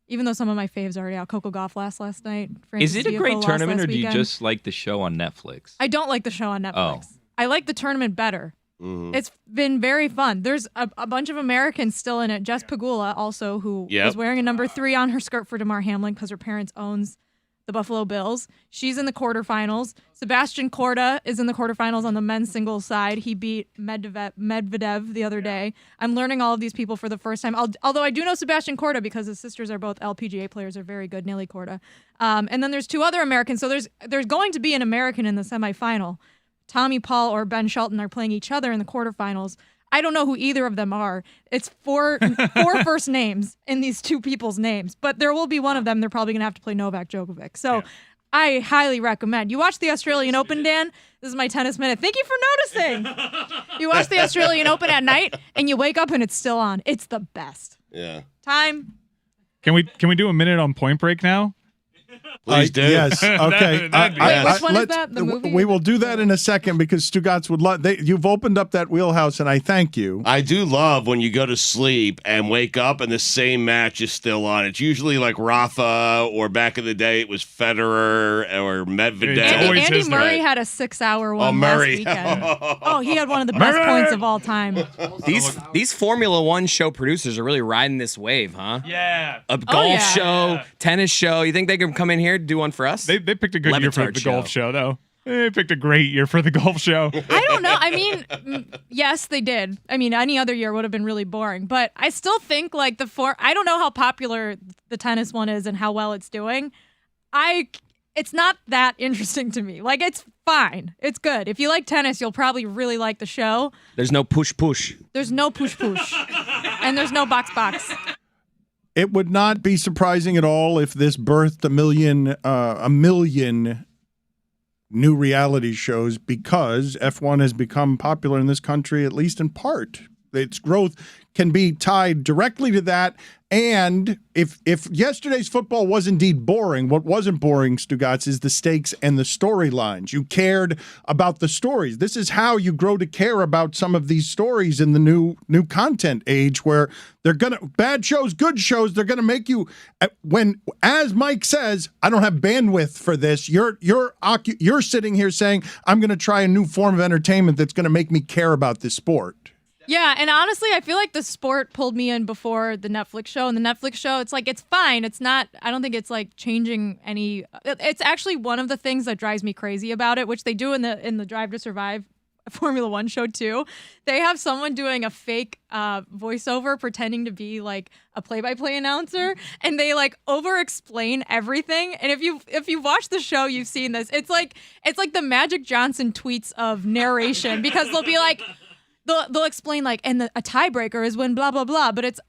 Even though some of my faves are already out. Coco Gauff last night. Is it a great tournament, or do you just like the show on Netflix? I don't like the show on Netflix. I like the tournament better. Mm-hmm. It's been very fun. There's a bunch of Americans still in it. Jess Pegula also, who was wearing a number 3 on her skirt for DeMar Hamlin because her parents owns the Buffalo Bills. She's in the quarterfinals. Sebastian Korda is in the quarterfinals on the men's singles side. He beat Medvedev the other day. I'm learning all of these people for the first time. Although I do know Sebastian Korda because his sisters are both LPGA players, are very good. Nelly Korda. And then there's 2 other Americans. So there's going to be an American in the semifinal. Tommy Paul or Ben Shelton are playing each other in the quarterfinals. I don't know who either of them are. It's 4 first names in these 2 people's names, but there will be one of them. They're probably going to have to play Novak Djokovic. So I highly recommend. You watch the Australian Open, Dan. This is my tennis minute. Thank you for noticing. You watch the Australian Open at night, and you wake up and it's still on. It's the best. Yeah. Time. Can we do a minute on Point Break now? Please do. Yes. Okay. Wait, which one is that? The movie? We will do that in a second because Stugotz would love. You've opened up that wheelhouse, and I thank you. I do love when you go to sleep and wake up and the same match is still on. It's usually like Rafa, or back in the day it was Federer or Medvedev. Andy Murray had a 6-hour one last weekend. He had one of the best points of all time. These Formula One show producers are really riding this wave, huh? Yeah. A golf show, tennis show. You think they can come in here and do one for us? They picked a good year for the Show. golf show, though. They picked a great year for the golf show. I don't know. I mean, yes, they did. I mean, any other year would have been really boring. But I still think like I don't know how popular the tennis one is and how well it's doing. It's not that interesting to me. Like, it's fine. It's good. If you like tennis, you'll probably really like the show. There's no push-push. There's no push-push. And there's no box-box. It would not be surprising at all if this birthed a million new reality shows, because F1 has become popular in this country, at least in part. Its growth can be tied directly to that. And if yesterday's football was indeed boring, what wasn't boring, Stugotz, is the stakes and the storylines. You cared about the stories. This is how you grow to care about some of these stories in the new content age, where they're bad shows, good shows, they're gonna make you, when, as Mike says, I don't have bandwidth for this. You're sitting here saying, I'm gonna try a new form of entertainment that's gonna make me care about this sport. Yeah, and honestly, I feel like the sport pulled me in before the Netflix show. And the Netflix show, it's like, it's fine. It's not, I don't think it's like changing any, it's actually one of the things that drives me crazy about it, which they do in the Drive to Survive Formula One show too. They have someone doing a fake voiceover pretending to be like a play-by-play announcer, and they like over-explain everything. And if you watch the show, you've seen this. It's like the Magic Johnson tweets of narration, because they'll be like, They'll explain like, and a tiebreaker is when blah blah blah, but it's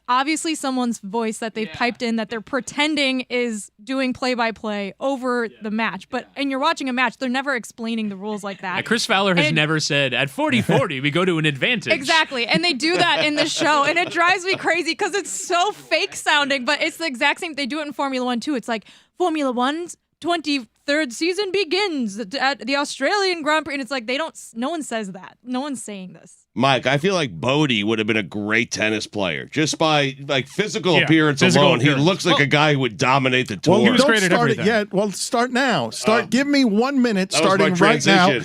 obviously someone's voice that they've piped in that they're pretending is doing play-by-play over the match. But and you're watching a match, they're never explaining the rules like that. Chris Fowler has never said at 40-40 we go to an advantage. Exactly, and they do that in this show, and it drives me crazy because it's so fake sounding. But it's the exact same. They do it in Formula One too. It's like Formula One's 2013 third season begins at the Australian Grand Prix. And it's like, no one says that. No one's saying this. Mike, I feel like Bodie would have been a great tennis player just by like physical appearance alone. He looks like a guy who would dominate the tour. Well, he was great at everything. Well, start now. Give me 1 minute starting right now.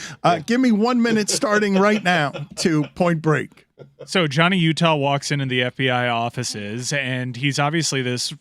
Give me 1 minute starting right now to Point Break. So Johnny Utah walks into the FBI offices, and he's obviously this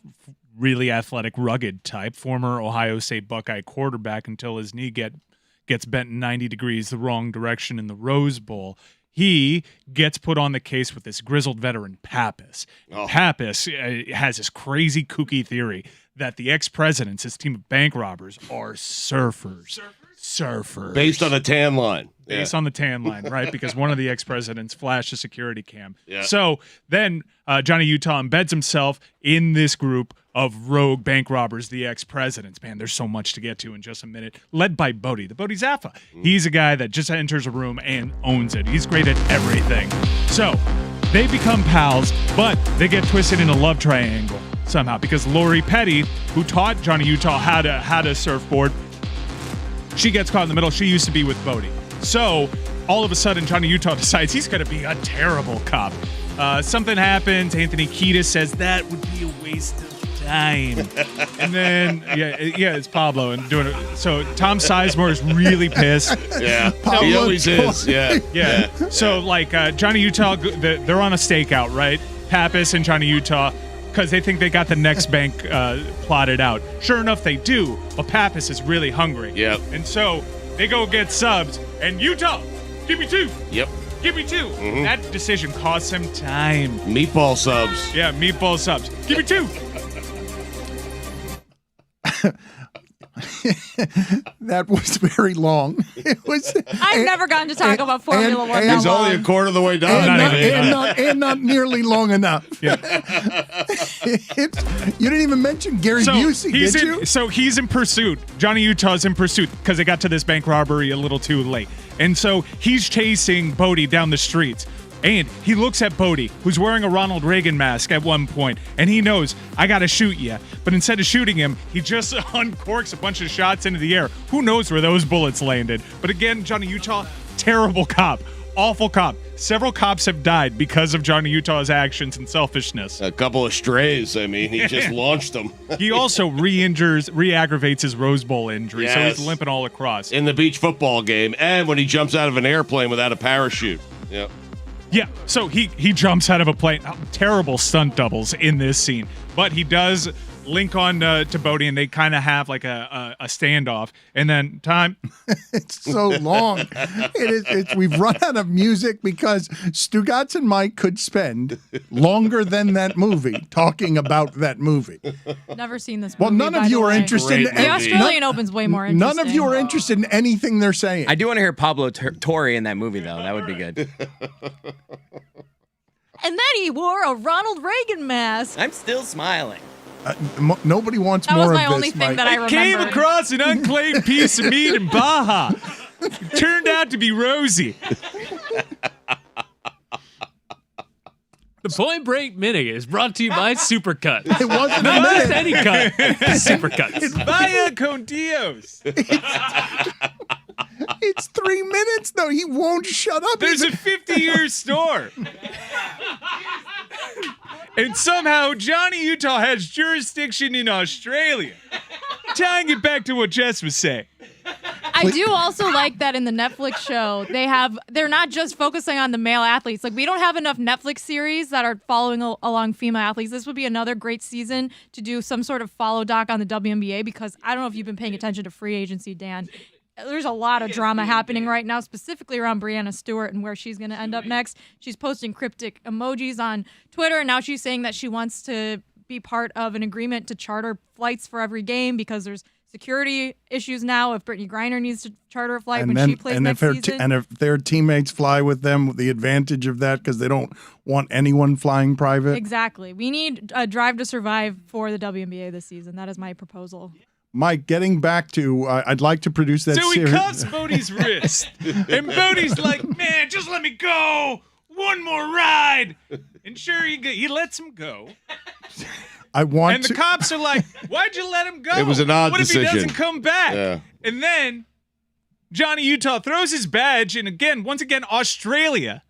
really athletic, rugged type, former Ohio State Buckeye quarterback until his knee gets bent 90 degrees the wrong direction in the Rose Bowl. He gets put on the case with this grizzled veteran, Pappas. Pappas has this crazy, kooky theory that the ex-presidents, his team of bank robbers, are surfers. Surfers. Based on a tan line. Based on the tan line, right? Because one of the ex-presidents flashed a security cam. Yeah. So then Johnny Utah embeds himself in this group of rogue bank robbers, the ex-presidents. Man, there's so much to get to in just a minute. Led by Bodie, the Bodie Zaffa. He's a guy that just enters a room and owns it. He's great at everything. So they become pals, but they get twisted in a love triangle somehow because Lori Petty, who taught Johnny Utah how to surfboard, she gets caught in the middle. She used to be with Bodie. So all of a sudden, Johnny Utah decides he's going to be a terrible cop. Something happens. Anthony Kiedis says that would be a waste of time. And then, it's Pablo. And doing it. So Tom Sizemore is really pissed. Yeah, he always is. Yeah. So, Johnny Utah, they're on a stakeout, right? Pappas and Johnny Utah, because they think they got the next bank plotted out. Sure enough, they do. But Pappas is really hungry. Yep. And so they go get subs. And Utah, give me 2. Yep. Give me 2. Mm-hmm. That decision costs him time. Meatball subs. Yeah, meatball subs. Give me 2. That was very long. I've never gotten to talk about Formula One. He's only a quarter of the way down. And not nearly long enough. Yeah. You didn't even mention Gary Busey, did you? So he's in pursuit. Johnny Utah's in pursuit because they got to this bank robbery a little too late. And so he's chasing Bodie down the streets. And he looks at Bodie, who's wearing a Ronald Reagan mask at one point, and he knows, I got to shoot you. But instead of shooting him, he just uncorks a bunch of shots into the air. Who knows where those bullets landed? But again, Johnny Utah, terrible cop, awful cop. Several cops have died because of Johnny Utah's actions and selfishness. A couple of strays. I mean, he just launched them. He also re-aggravates his Rose Bowl injury, so he's limping all across. In the beach football game, and when he jumps out of an airplane without a parachute. Yep. Yeah, so he jumps out of a plane. Terrible stunt doubles in this scene. But he does link on to Bodie, and they kind of have like a standoff. And then time. It's so long. We've run out of music because Stugotz and Mike could spend longer than that movie talking about that movie. Never seen this movie. Well, none of you are interested. The Australian Open's way more interesting. None of you are interested in anything they're saying. I do want to hear Pablo Torre in that movie, though. That would be good. And then he wore a Ronald Reagan mask. I'm still smiling. Nobody wants that more of this. That was my only thing Mike. that I remember. Came across an unclaimed piece of meat in Baja. It turned out to be Rosie. The Point Break Minute is brought to you by Supercuts. It wasn't Not a just minute. any cut. Supercuts. It's Vaya con Dios. It's 3 minutes, though. He won't shut up. There's a 50-year store. And somehow Johnny Utah has jurisdiction in Australia. Tying it back to what Jess was saying. I do also like that in the Netflix show, they're not just focusing on the male athletes. Like, we don't have enough Netflix series that are following along female athletes. This would be another great season to do some sort of follow doc on the WNBA, because I don't know if you've been paying attention to free agency, Dan. There's a lot of drama happening right now, specifically around Breanna Stewart and where she's going to end up next. She's posting cryptic emojis on Twitter, and now she's saying that she wants to be part of an agreement to charter flights for every game because there's security issues now if Brittany Griner needs to charter a flight she plays next season. And if their teammates fly with them, the advantage of that, because they don't want anyone flying private. Exactly. We need a Drive to Survive for the WNBA this season. That is my proposal. Mike, getting back to, I'd like to produce that series. So he cuffs Bodie's wrist. And Bodie's like, man, just let me go. One more ride. And sure, he lets him go. And the cops are like, why'd you let him go? It was an odd what decision. What if he doesn't come back? Yeah. And then Johnny Utah throws his badge in once again, Australia,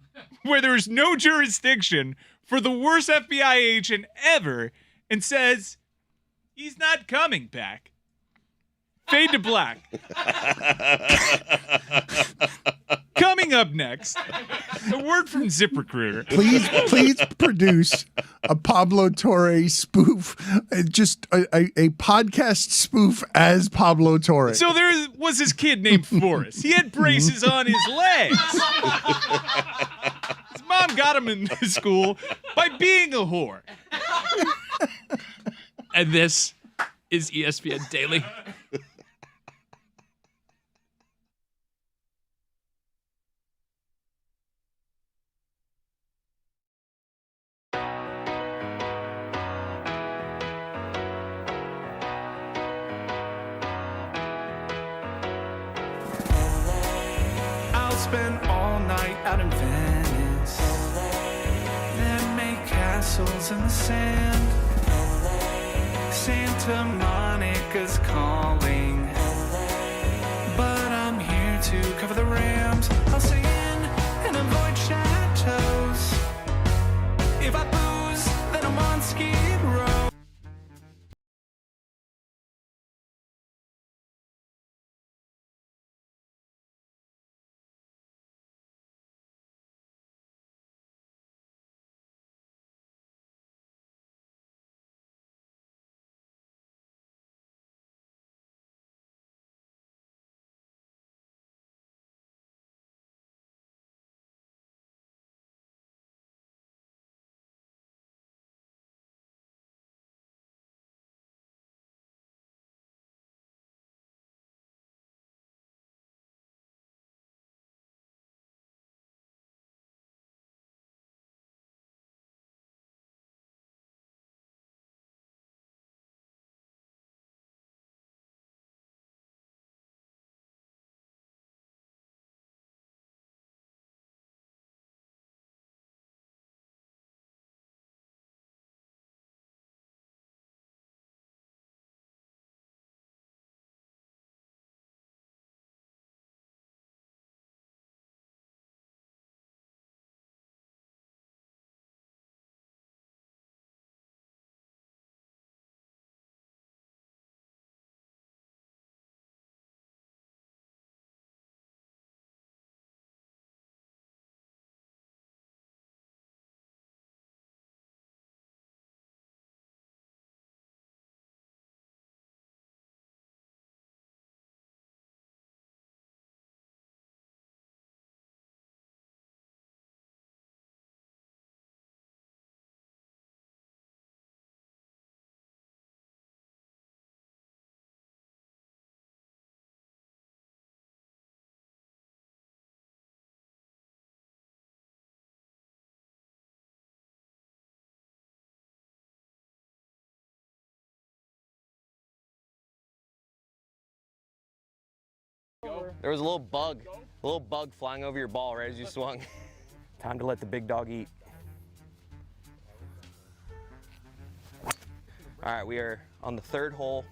where there's no jurisdiction for the worst FBI agent ever, and says he's not coming back. Fade to black. Coming up next, a word from ZipRecruiter. Please produce a Pablo Torre spoof, just a podcast spoof as Pablo Torre. So there was this kid named Forrest. He had braces on his legs. His mom got him into school by being a whore. And this is ESPN Daily. I'll spend all night out in Venice, then make castles in the sand. Santa Monica's calling, but I'm here to cover the Rams. I'll stay in and avoid chateaus. If I booze, then I'm on Skid Row. There was a little bug flying over your ball right as you swung. Time to let the big dog eat. All right, we are on the third hole,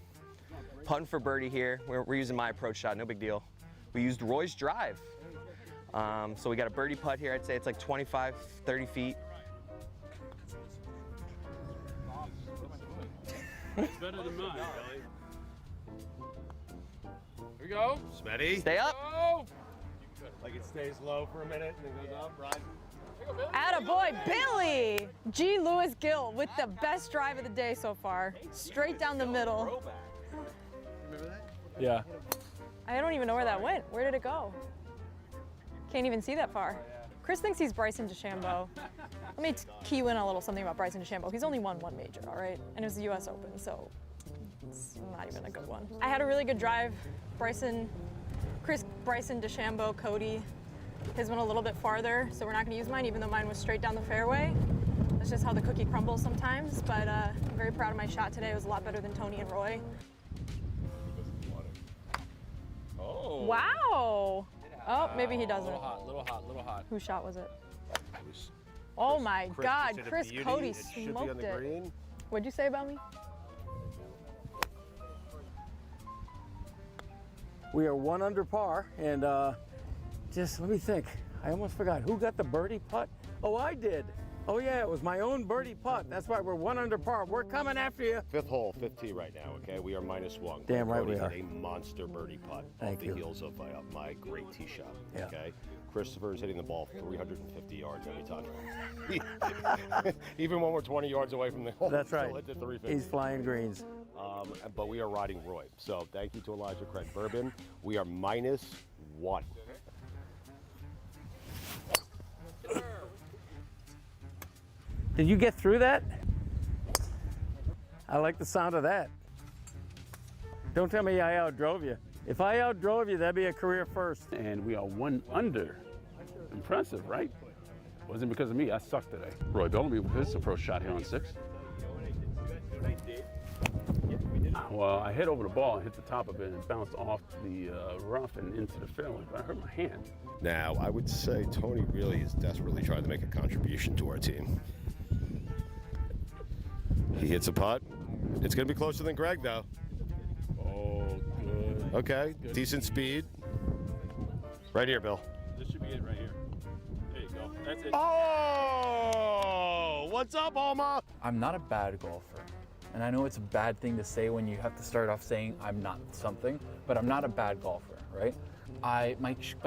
putting for birdie here. We're using my approach shot, no big deal. We used Roy's drive. So we got a birdie putt here. I'd say it's like 25, 30 feet. It's better than mine, Kelly. Here we go. Smetty. Stay up. Oh. Like it stays low for a minute and then goes up, rising. Attaboy, Billy! G. Lewis Gill with the best drive of the day so far. Straight down the middle. Remember that? Yeah. I don't even know where that went. Where did it go? Can't even see that far. Chris thinks he's Bryson DeChambeau. Let me key in a little something about Bryson DeChambeau. He's only won one major, all right? And it was the US Open, so it's not even a good one. I had a really good drive. Chris, Bryson DeChambeau, Cody. His went a little bit farther, so we're not gonna use mine, even though mine was straight down the fairway. That's just how the cookie crumbles sometimes, but I'm very proud of my shot today. It was a lot better than Tony and Roy. Oh. Wow. Oh, maybe he doesn't. Little hot. Whose shot was it? Oh my God, Chris Cody smoked it. What'd you say about me? We are 1 under par, and just let me think. I almost forgot. Who got the birdie putt? Oh, I did. Oh, yeah, it was my own birdie putt. That's why we're 1 under par. We're coming after you. 5th hole, 5th tee right now, okay? We are -1. Damn right we Cody are. hit a monster birdie putt Thank off the you. heels of my great tee shot, Yeah. okay? Christopher is hitting the ball 350 yards every time. Even when we're 20 yards away from the hole. That's right. Still hit the 350. He's flying greens. But we are riding Roy. So thank you to Elijah Craig Bourbon. We are -1. Did you get through that? I like the sound of that. Don't tell me I outdrove you. If I outdrove you, that'd be a career first. And we are 1 under. Impressive, right? Wasn't because of me. I sucked today. Roy Bellamy with his approach shot here on 6. Well, I hit over the ball and hit the top of it and bounced off the rough and into the fairway, but I hurt my hand. Now, I would say Tony really is desperately trying to make a contribution to our team. He hits a putt. It's going to be closer than Greg, though. Oh, good. Okay, Good. decent speed. Right here, Bill. This should be it right here. There you go. That's it. Oh! What's up, Alma? I'm not a bad golfer. And I know it's a bad thing to say when you have to start off saying I'm not something, but I'm not a bad golfer, right? My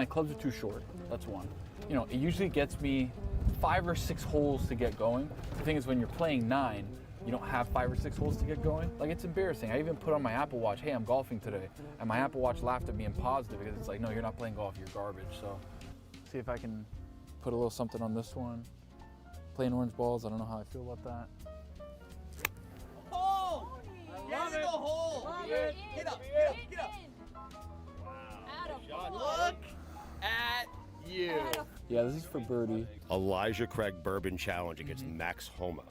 clubs are too short, that's one. You know, it usually gets me 5 or 6 holes to get going. The thing is when you're playing 9, you don't have 5 or 6 holes to get going. Like, it's embarrassing. I even put on my Apple Watch, hey, I'm golfing today. And my Apple Watch laughed at me in positive because it's like, no, you're not playing golf, you're garbage. So see if I can put a little something on this one. Playing orange balls, I don't know how I feel about that. Hole! Get in the hole! Get up, get up, get up! Look at you. Yeah, this is for birdie. Elijah Craig Bourbon Challenge against Max Homa.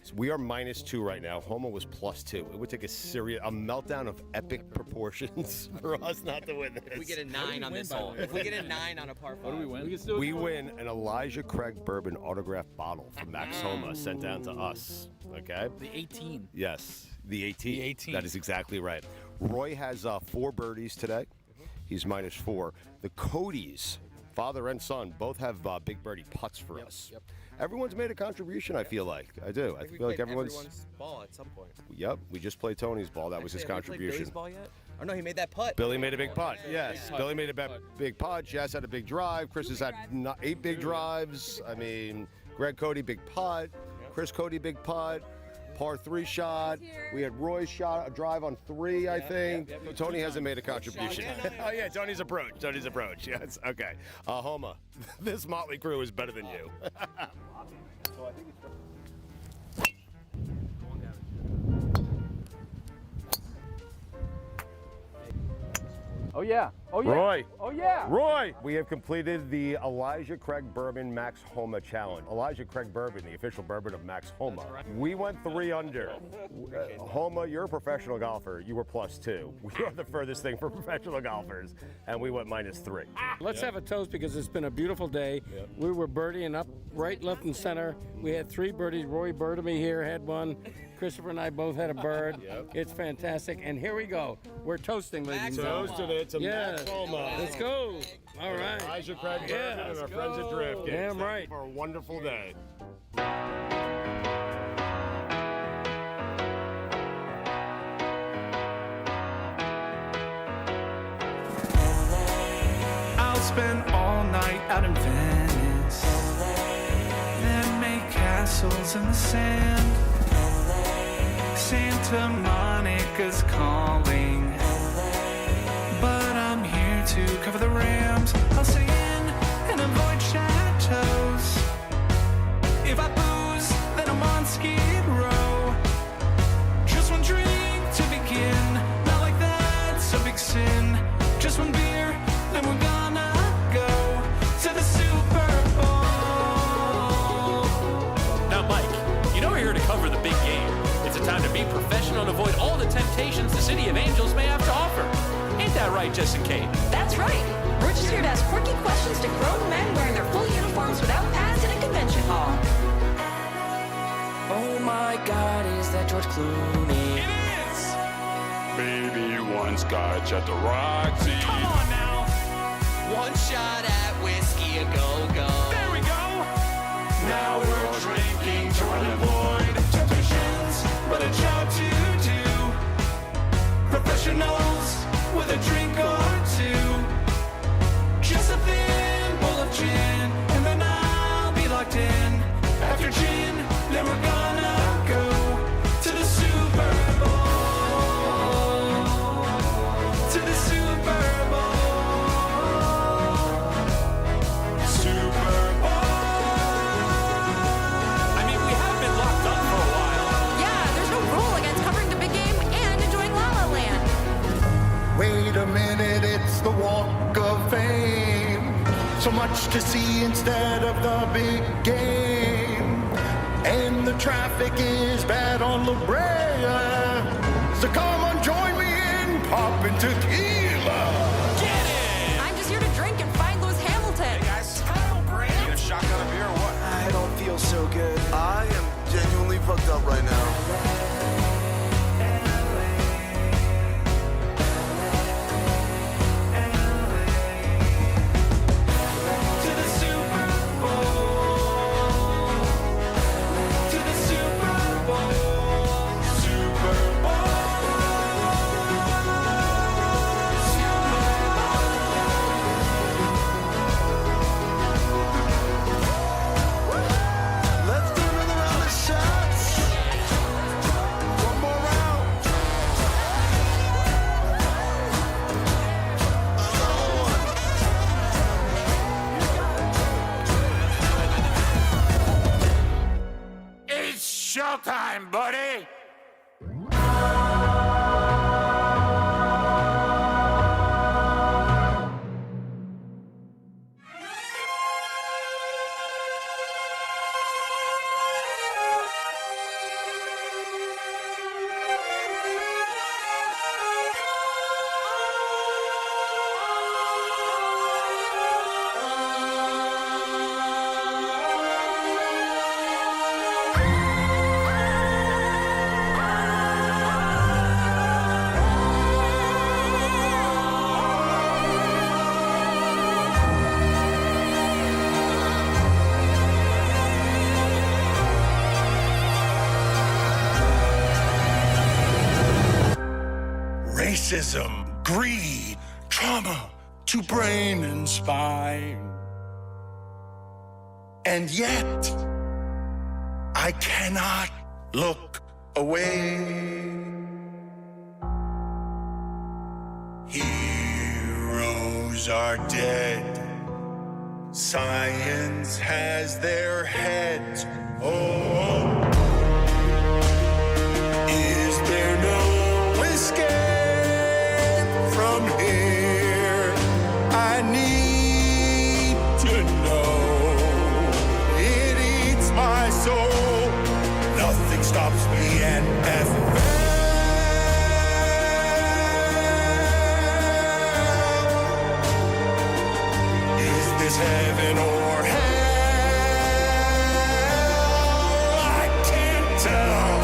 So we are -2 right now. Homa was +2. It would take a meltdown of epic proportions for us not to win this. If we get a 9 on this hole. If we get a 9 on a par 5. What do we win? We win an Elijah Craig Bourbon autographed bottle from Max Homa sent down to us. Okay? The 18. Yes, the 18. The 18. That is exactly right. Roy has 4 birdies today. He's -4. The Codys, father and son, both have big birdie putts for us. Yep. Everyone's made a contribution, I feel like. I do. I feel like everyone's ball at some point. Yep, we just played Tony's ball. That was his contribution. Billy's ball yet? Oh no, he made that putt. Billy made a big putt. Yes, Billy made a big putt. Jess had a big drive. Chris has had 8 big drives. I mean, Greg Cody, big putt. Chris Cody, big putt. Par 3 shot. We had Roy's shot, a drive on 3, I think. Tony hasn't made a contribution. Oh yeah, Tony's approach. Tony's approach. Yes. Okay. Homa, this motley crew is better than you. So I think it's. Oh yeah. Oh yeah. Roy. Oh yeah. Roy. We have completed the Elijah Craig Bourbon Max Homa Challenge. Elijah Craig Bourbon, the official bourbon of Max Homa. Right. We went 3 under. Homa, you're a professional golfer. You were +2. We are the furthest thing for professional golfers, and we went -3. Let's have a toast because it's been a beautiful day. We were birdieing up right, left, and center. We had 3 birdies. Roy Birdamy here had one. Christopher and I both had a bird. It's fantastic. And here we go. We're toasting, ladies and gentlemen. Toasted it to Max Homa. Let's go. All right. Elijah Craig Bourbon and our friends at Drift. Damn right. Thank you for a wonderful day. I'll spend all night out in Venice, then make castles in the sand. Santa Monica's calling, but I'm here to cover the Rams. I'll stay in and avoid chateaus. If I booze, then I'm on Skid Row. Just one drink to begin, not like that's a big sin. Just one beer, then we're gonna go to the Super Bowl. Now, Mike, you know we're here to cover the big game. It's a time to be professional and avoid all the temptations the City of Angels may have to offer. Ain't that right, Jess and Kate? That's right. We're just here to ask quirky questions to grown men wearing their full uniforms without pads in a convention hall. Oh my God, is that George Clooney? It is! Baby, one scotch at the Roxy. Come on now. One shot at whiskey a go-go. There we go. Now we're drinking to avoid temptations, but a job to do. Professionals with a drink or two. Just a thimble of gin, and then I'll be locked in. After gin, then we're gonna go to the Super Bowl. To the Super Bowl. Super Bowl. I mean, we have been locked up for a while. Yeah, there's no rule against covering the big game and enjoying La La Land. Wait a minute, it's the Walk of Fame. So much to see instead of the big game. And the traffic is bad on La Brea. So come on, join me in popping tequila. I'm just here to drink and find Lewis Hamilton. Hey guys, Kyle Brady. You gonna shotgun a beer or what? I don't feel so good. I am genuinely fucked up right now. It's showtime, buddy. Racism, greed, trauma to brain and spine. And yet, I cannot look away. Heroes are dead. Science has their heads. Oh, is there no escape from here? I need to know. It eats my soul. Nothing stops me and Is this heaven or hell? I can't tell.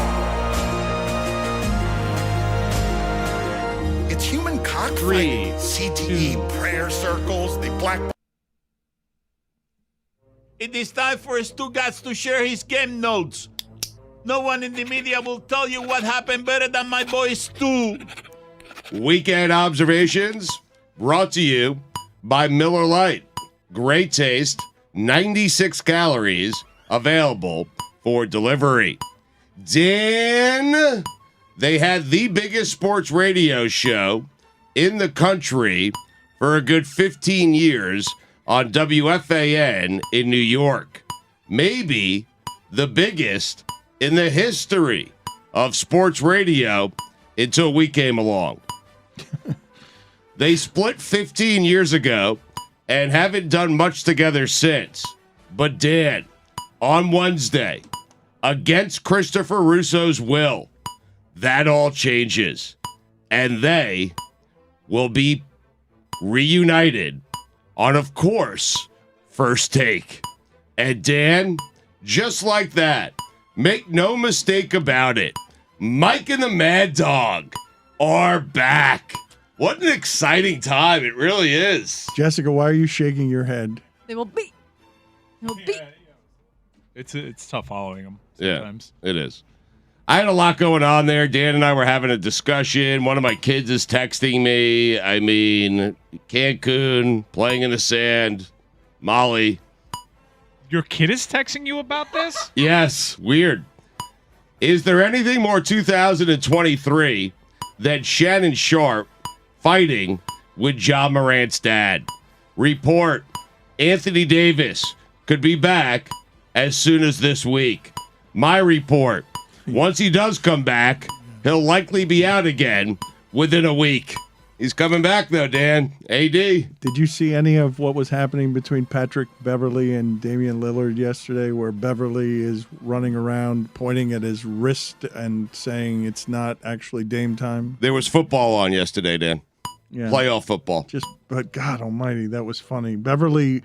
It's human cockfighting. CTE, prayer circles, the black. It is time for Stugotz to share his game notes. No one in the media will tell you what happened better than my boy Stu. Weekend observations brought to you by Miller Lite. Great taste, 96 calories, available for delivery. Dan, they had the biggest sports radio show in the country for a good 15 years on WFAN in New York. Maybe the biggest in the history of sports radio until we came along. They split 15 years ago and haven't done much together since. But Dan, on Wednesday, against Christopher Russo's will, that all changes. And they will be reunited on, of course, First Take. And Dan, just like that, make no mistake about it, Mike and the Mad Dog are back. What an exciting time. It really is. Jessica, why are you shaking your head? They will beat. They'll beat. It's tough following them Yeah, sometimes. it is. I had a lot going on there. Dan and I were having a discussion. One of my kids is texting me. I mean, Cancun, playing in the sand, Molly. Your kid is texting you about this? Yes, weird. Is there anything more 2023 than Shannon Sharp fighting with John Morant's dad? Report, Anthony Davis could be back as soon as this week. My report, once he does come back, he'll likely be out again within a week. He's coming back, though, Dan. AD. Did you see any of what was happening between Patrick Beverley and Damian Lillard yesterday, where Beverley is running around pointing at his wrist and saying it's not actually Dame time? There was football on yesterday, Dan. Yeah. Playoff football. But God almighty, that was funny. Beverly,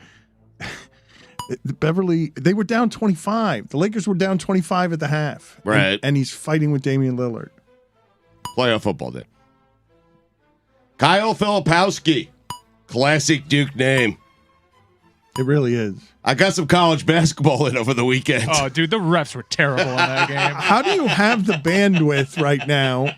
they were down 25. The Lakers were down 25 at the half. Right. And he's fighting with Damian Lillard. Playoff football, Dan. Kyle Filipowski. Classic Duke name. It really is. I got some college basketball in over the weekend. Oh, dude, the refs were terrible in that game. How do you have the bandwidth right now,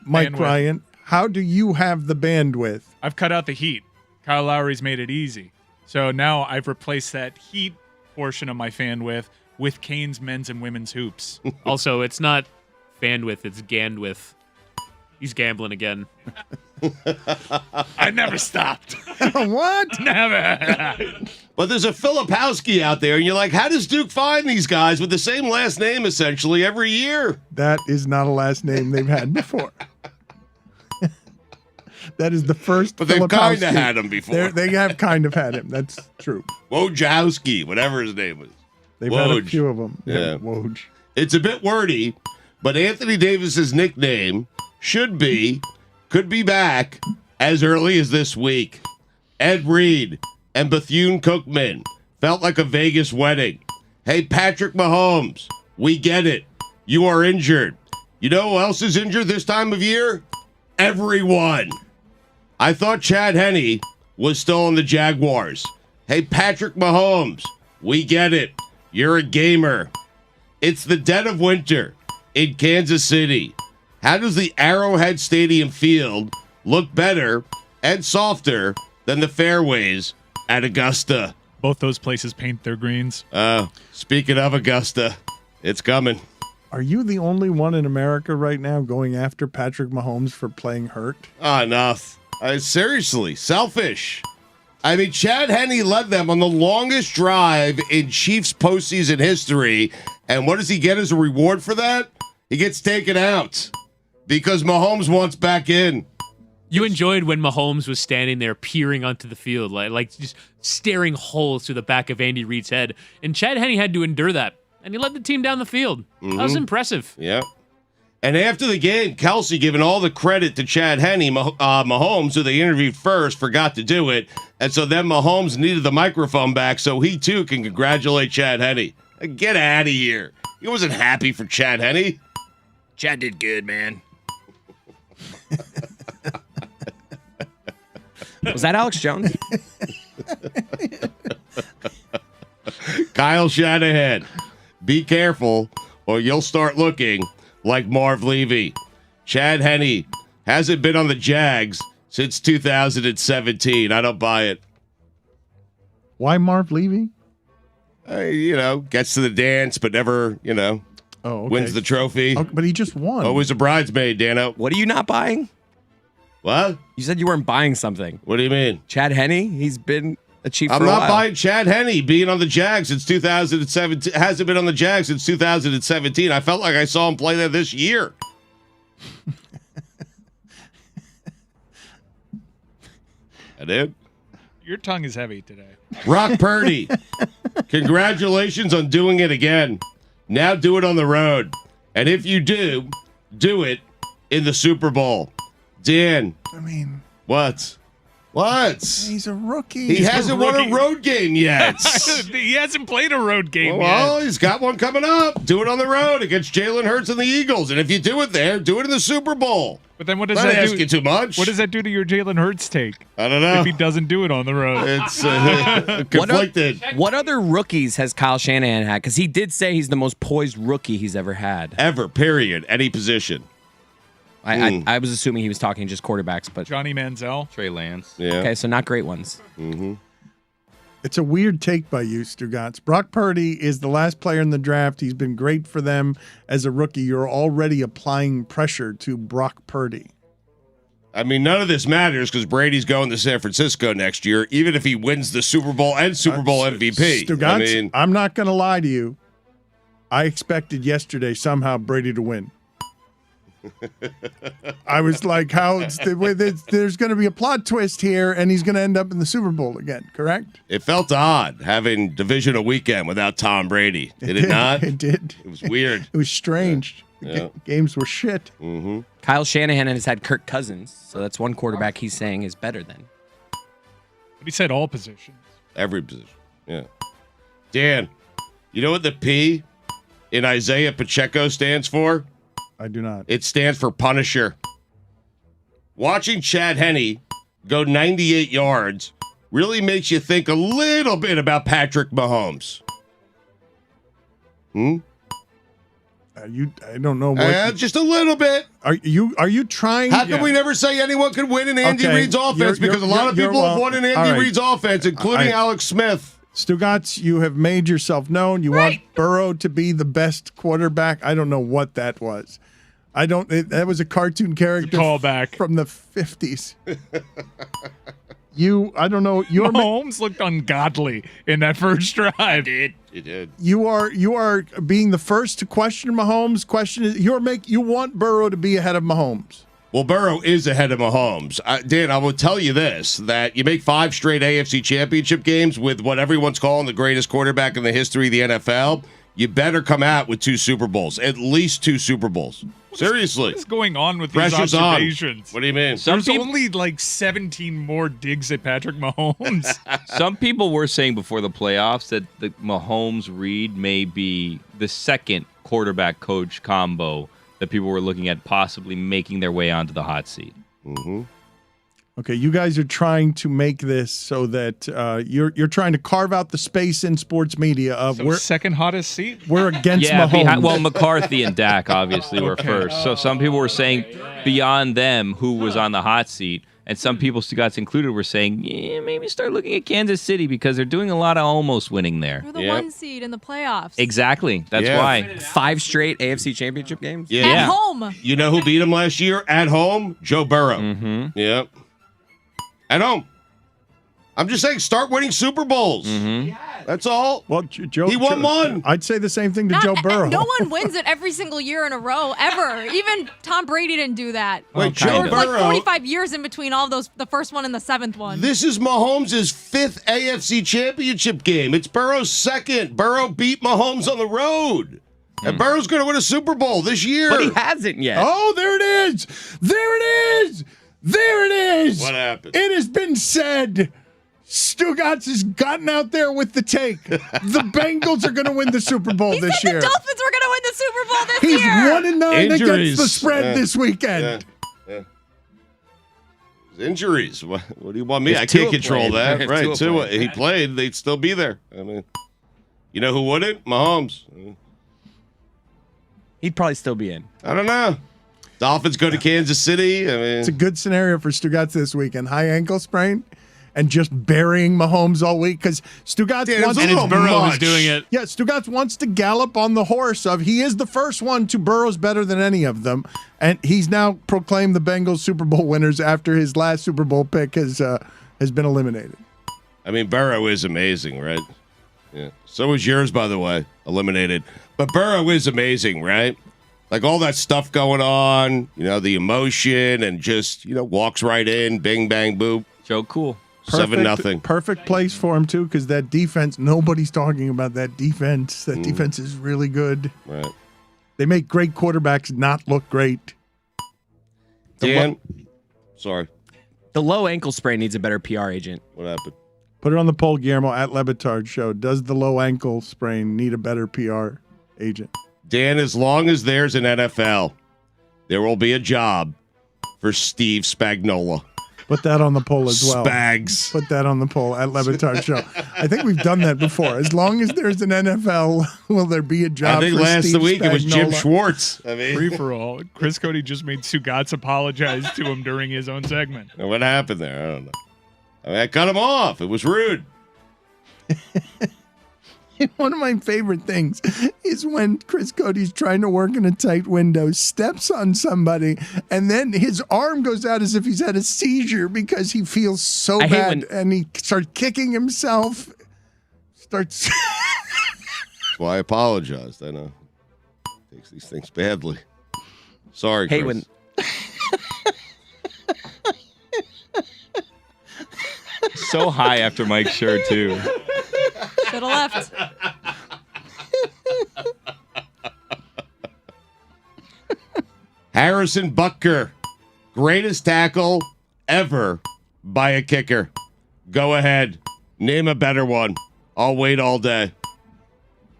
Mike Bandwidth. Ryan? How do you have the bandwidth? I've cut out the heat. Kyle Lowry's made it easy. So now I've replaced that heat portion of my fan with Kane's men's and women's hoops. Also, it's not bandwidth, it's gandwidth. He's gambling again. I never stopped. What? Never. But there's a Filipowski out there, and you're like, how does Duke find these guys with the same last name essentially every year? That is not a last name they've had before. That is the first. But they've kind Filipowski. of had him before. They have kind of had him. That's true. Wojowski, whatever his name was. They've had a Woj. few of them. Yeah. Woj. It's a bit wordy, but Anthony Davis's nickname could be back as early as this week. Ed Reed and Bethune-Cookman felt like a Vegas wedding. Hey, Patrick Mahomes, we get it. You are injured. You know who else is injured this time of year? Everyone. I thought Chad Henne was still on the Jaguars. Hey, Patrick Mahomes, we get it. You're a gamer. It's the dead of winter in Kansas City. How does the Arrowhead Stadium field look better and softer than the fairways at Augusta? Both those places paint their greens. Speaking of Augusta, it's coming. Are you the only one in America right now going after Patrick Mahomes for playing hurt? Enough. Seriously, selfish. I mean, Chad Henne led them on the longest drive in Chiefs postseason history. And what does he get as a reward for that? He gets taken out because Mahomes wants back in. You enjoyed when Mahomes was standing there peering onto the field, like just staring holes through the back of Andy Reid's head. And Chad Henne had to endure that. And he led the team down the field. That was impressive. Yeah. And after the game, Kelsey giving all the credit to Chad Henne, Mahomes, who they interviewed first, forgot to do it. And so then Mahomes needed the microphone back so he too can congratulate Chad Henne. Get out of here. He wasn't happy for Chad Henne. Chad did good, man. Was that Alex Jones? Kyle Shanahan, be careful or you'll start looking like Marv Levy. Chad Henne hasn't been on the Jags since 2017. I don't buy it. Why Marv Levy? Gets to the dance, but never, wins the trophy. Oh, but he just won. Always a bridesmaid, Dano. What are you not buying? What? You said you weren't buying something. What do you mean? Chad Henne, he's been a Chief I'm for a not while. buying Chad Henne being on the Jags since 2017. Hasn't been on the Jags since 2017. I felt like I saw him play there this year. I did. Your tongue is heavy today. Brock Purdy, congratulations on doing it again. Now do it on the road. And if you do it in the Super Bowl. Dan. I mean, what? What? He's a rookie. He hasn't won a road game yet. He hasn't played a road game Well, yet. he's got one coming up. Do it on the road against Jalen Hurts and the Eagles. And if you do it there, do it in the Super Bowl. But then what does Not that ask do? you too much. What does that do to your Jalen Hurts take? I don't know. If he doesn't do it on the road. It's conflicted. What other rookies has Kyle Shanahan had? Because he did say he's the most poised rookie he's ever had. Ever, period. Any position. I was assuming he was talking just quarterbacks, but Johnny Manziel. Trey Lance. Yeah. Okay, so not great ones. Mm-hmm. It's a weird take by you, Stugotz. Brock Purdy is the last player in the draft. He's been great for them as a rookie. You're already applying pressure to Brock Purdy. I mean, none of this matters because Brady's going to San Francisco next year, even if he wins the Super Bowl and Super Bowl MVP. Stugotz, I'm not going to lie to you. I expected yesterday somehow Brady to win. I was like, there's going to be a plot twist here, and he's going to end up in the Super Bowl again, correct? It felt odd having divisional weekend without Tom Brady. Did it not? It did. It was weird. It was strange. Yeah. Games were shit. Mm-hmm. Kyle Shanahan has had Kirk Cousins, so that's one quarterback he's saying is better than. But he said all positions. Every position. Yeah. Dan, you know what the P in Isaiah Pacheco stands for? I do not. It stands for Punisher. Watching Chad Henne go 98 yards really makes you think a little bit about Patrick Mahomes. I don't know what. Just a little bit. Are you trying? How come we never say anyone could win in Andy Reid's offense? Because a lot of people have won in Andy Reid's offense, including Alex Smith. Stugotz, you have made yourself known. You want Burrow to be the best quarterback. I don't know what that was. That was a cartoon character callback from the 50s. I don't know. Mahomes looked ungodly in that first drive. It did. You are being the first to question Mahomes. You want Burrow to be ahead of Mahomes. Well, Burrow is ahead of Mahomes. Dan, I will tell you this, that you make 5 straight AFC championship games with what everyone's calling the greatest quarterback in the history of the NFL, you better come out with 2 Super Bowls, at least 2 Super Bowls. Seriously. What is going on with Pressure's these observations? On. What do you mean? There's only like 17 more digs at Patrick Mahomes. Some people were saying before the playoffs that the Mahomes-Reed may be the second quarterback-coach combo that people were looking at possibly making their way onto the hot seat. Mm-hmm. Okay, you guys are trying to make this so that you're trying to carve out the space in sports media of we're second hottest seat. We're against Mahomes. McCarthy and Dak obviously were first. So some people were saying beyond them who was on the hot seat, and some people, Stugotz included, were saying maybe start looking at Kansas City because they're doing a lot of almost winning there. They're the 1 seed in the playoffs. Exactly. That's why 5 straight AFC championship games. Yeah. At home. You know who beat him last year at home? Joe Burrow. Mm-hmm. Yep. At home. I'm just saying, start winning Super Bowls. Mm-hmm. That's all. Well, Joe, he won one. I'd say the same thing to Joe Burrow. No one wins it every single year in a row, ever. Even Tom Brady didn't do that. Wait, Joe There was Burrow. like 45 years in between all of those, the first one and the 7th one. This is Mahomes' 5th AFC championship game. It's Burrow's 2nd. Burrow beat Mahomes on the road. And Burrow's going to win a Super Bowl this year. But he hasn't yet. Oh, there it is. There it is. There it is. What happened? It has been said. Stugotz has gotten out there with the take. The Bengals are going to win the Super Bowl this year. The Dolphins were going to win the Super Bowl this He's year. 1-9 against the spread this weekend. Yeah. Injuries. What do you want me? If I Tua can't control played. that. If Right. Tua Tua, played. he played. They'd still be there. I mean, you know who wouldn't? Mahomes. He'd probably still be in. I don't know. Dolphins go to Kansas City. I mean, It's a good scenario for Stugotz this weekend. High ankle sprain and just burying Mahomes all week because Stugotz wants and it's Burrow who's doing it. Yeah, Stugotz wants to gallop on the horse of he is the first one to Burrow's better than any of them, and he's now proclaimed the Bengals Super Bowl winners after his last Super Bowl pick has been eliminated. I mean, Burrow is amazing, right? Yeah. So is yours, by the way, eliminated. But Burrow is amazing, right? Like all that stuff going on, the emotion and just, walks right in, bing, bang, boop. Joe Cool. 7-0. Perfect place for him too, because that defense. Nobody's talking about that defense. That defense is really good. Right. They make great quarterbacks not look great. Dan, sorry. The low ankle sprain needs a better PR agent. What happened? Put it on the poll, Guillermo, at Le Batard Show. Does the low ankle sprain need a better PR agent? Dan, as long as there's an NFL, there will be a job for Steve Spagnuolo. Put that on the poll as well. Spags. Put that on the poll at Le Batard Show. I think we've done that before. As long as there's an NFL, will there be a job I think for last Steve week it was Jim Spagnuolo? Schwartz. I mean, Free for all. Chris Cody just made Stugotz apologize to him during his own segment. what happened there? I don't know. I mean, I cut him off. It was rude. One of my favorite things is when Chris Cody's trying to work in a tight window, steps on somebody, and then his arm goes out as if he's had a seizure because he feels so bad, and he starts kicking himself. Starts. That's why I apologized. I know. Takes these things badly. Sorry, Hey, Chris. So high after Mike's shirt, too. Should have left. Harrison Butker, greatest tackle ever by a kicker. Go ahead. Name a better one. I'll wait all day.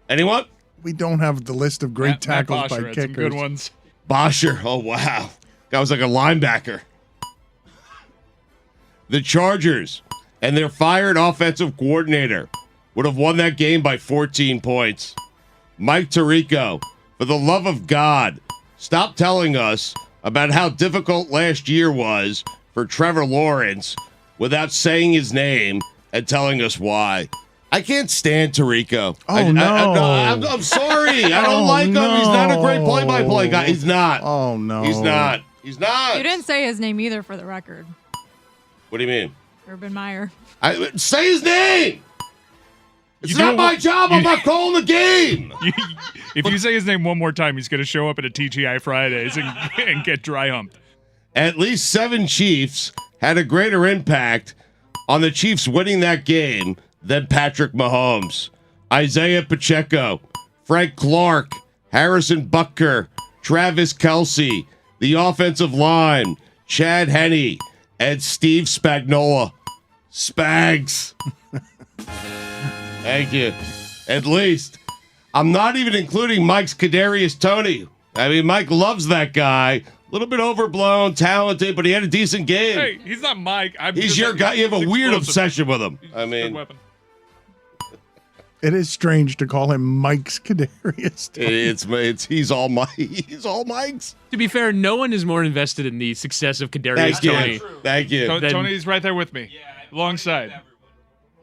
Anyone? We don't have the list of great tackles Matt Bosher by had kickers. some good ones. Bosher. Oh, wow. Guy was like a linebacker. The Chargers and their fired offensive coordinator would have won that game by 14 points. Mike Tirico, for the love of God, stop telling us about how difficult last year was for Trevor Lawrence without saying his name and telling us why. I can't stand Tirico. I'm sorry. I don't like him. He's not a great play-by-play guy. He's not. Oh, no. He's not. He's not. You didn't say his name either, for the record. What do you mean? Urban Meyer. Say his name. It's You not do- my job. I'm you- not calling the game. If you say his name one more time, he's going to show up at a TGI Fridays and get dry humped. At least 7 Chiefs had a greater impact on the Chiefs winning that game than Patrick Mahomes. Isaiah Pacheco, Frank Clark, Harrison Butker, Travis Kelce, the offensive line, Chad Henne, and Steve Spagnuolo. Spags. Thank you. At least. I'm not even including Mike's Kadarius Toney. I mean, Mike loves that guy. A little bit overblown, talented, but he had a decent game. Hey, he's not Mike. He's your guy. You have a weird explosive. obsession with him. He's I a good mean, weapon. It is strange to call him Mike's Kadarius. he's all Mike. He's all Mike's. To be fair, no one is more invested in the success of Kadarius Thank you. Toney. Thank you. Tony's right there with me, alongside.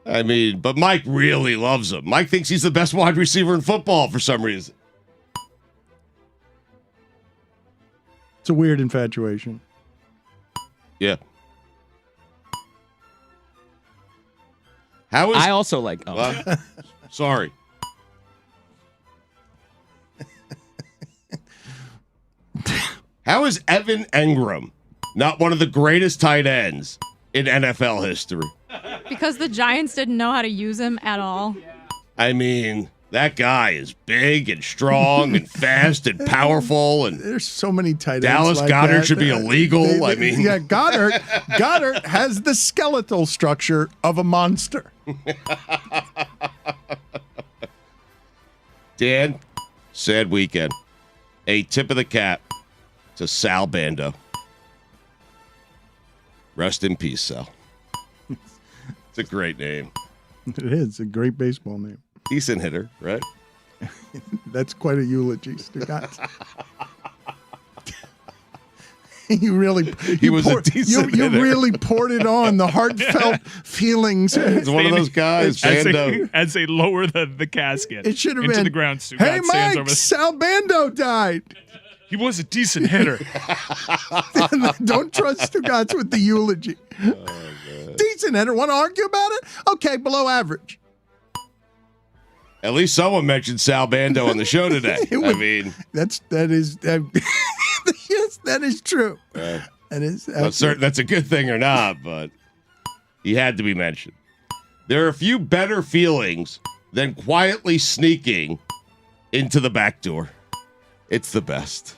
I mean, but Mike really loves him. Mike thinks he's the best wide receiver in football for some reason. It's a weird infatuation. Yeah. How is I also like. Oh. What? Sorry. How is Evan Engram not one of the greatest tight ends in NFL history? Because the Giants didn't know how to use him at all. I mean, that guy is big and strong and fast and powerful, and There's so many tight ends. Dallas like Goedert that. should be illegal. I mean, yeah, Goddard has the skeletal structure of a monster. Dan, sad weekend. A tip of the cap to Sal Bando. Rest in peace, Sal. It's a great name. It is a great baseball name. Decent hitter, right? That's quite a eulogy, Stugotz. You really, He was a decent you hitter. really poured it on the heartfelt feelings. He's one of those guys, Bando. As they lower the casket It should have into been the ground, Stugotz Hey, stands Mike, over. Sal Bando died. He was a decent hitter. Don't trust Stugotz with the eulogy. Decent hitter. Want to argue about it? Okay, below average. At least someone mentioned Sal Bando on the show today. I mean, that is yes, that is true. That is not certain that's a good thing or not, but he had to be mentioned. There are a few better feelings than quietly sneaking into the back door. It's the best.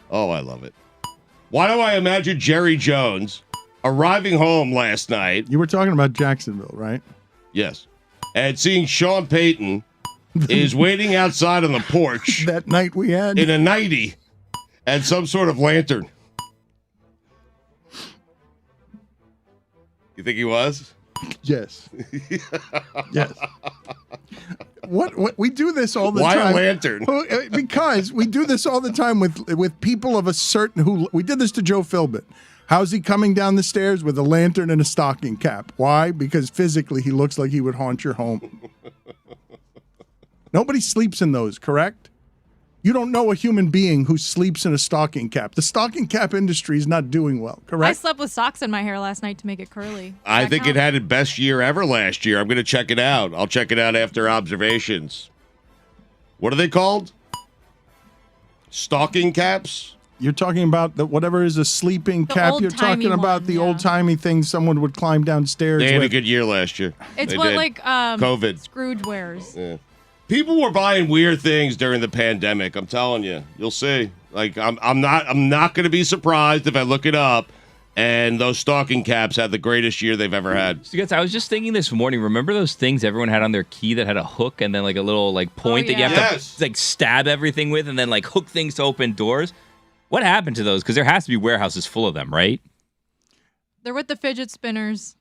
Oh, I love it. Why do I imagine Jerry Jones arriving home last night. You were talking about Jacksonville, right? Yes. And seeing Sean Payton is waiting outside on the porch. That night we had. In a nightie and some sort of lantern. You think he was? Yes. Yes. What we do this all the Why time. a lantern? Because we do this all the time with people of a certain who we did this to Joe Philbin. How's he coming down the stairs with a lantern and a stocking cap? Why? Because physically he looks like he would haunt your home. Nobody sleeps in those, correct? You don't know a human being who sleeps in a stocking cap. The stocking cap industry is not doing well, I correct? slept with socks in my hair last night to make it curly. I think it had its best year ever last year. I'm going to check it out. I'll check it out after observations. What are they called? Stocking caps? You're talking about whatever is a sleeping cap. You're talking about the old-timey thing someone would climb downstairs They had a with. good year last year. It's They what did. like COVID. Scrooge wears. Yeah. People were buying weird things during the pandemic. I'm telling you, you'll see. Like I'm not going to be surprised if I look it up, and those stocking caps had the greatest year they've ever had. Stugotz, I was just thinking this morning. Remember those things everyone had on their key that had a hook and then like a little like point that you have to like stab everything with, and then like hook things to open doors. What happened to those? Because there has to be warehouses full of them, right? They're with the fidget spinners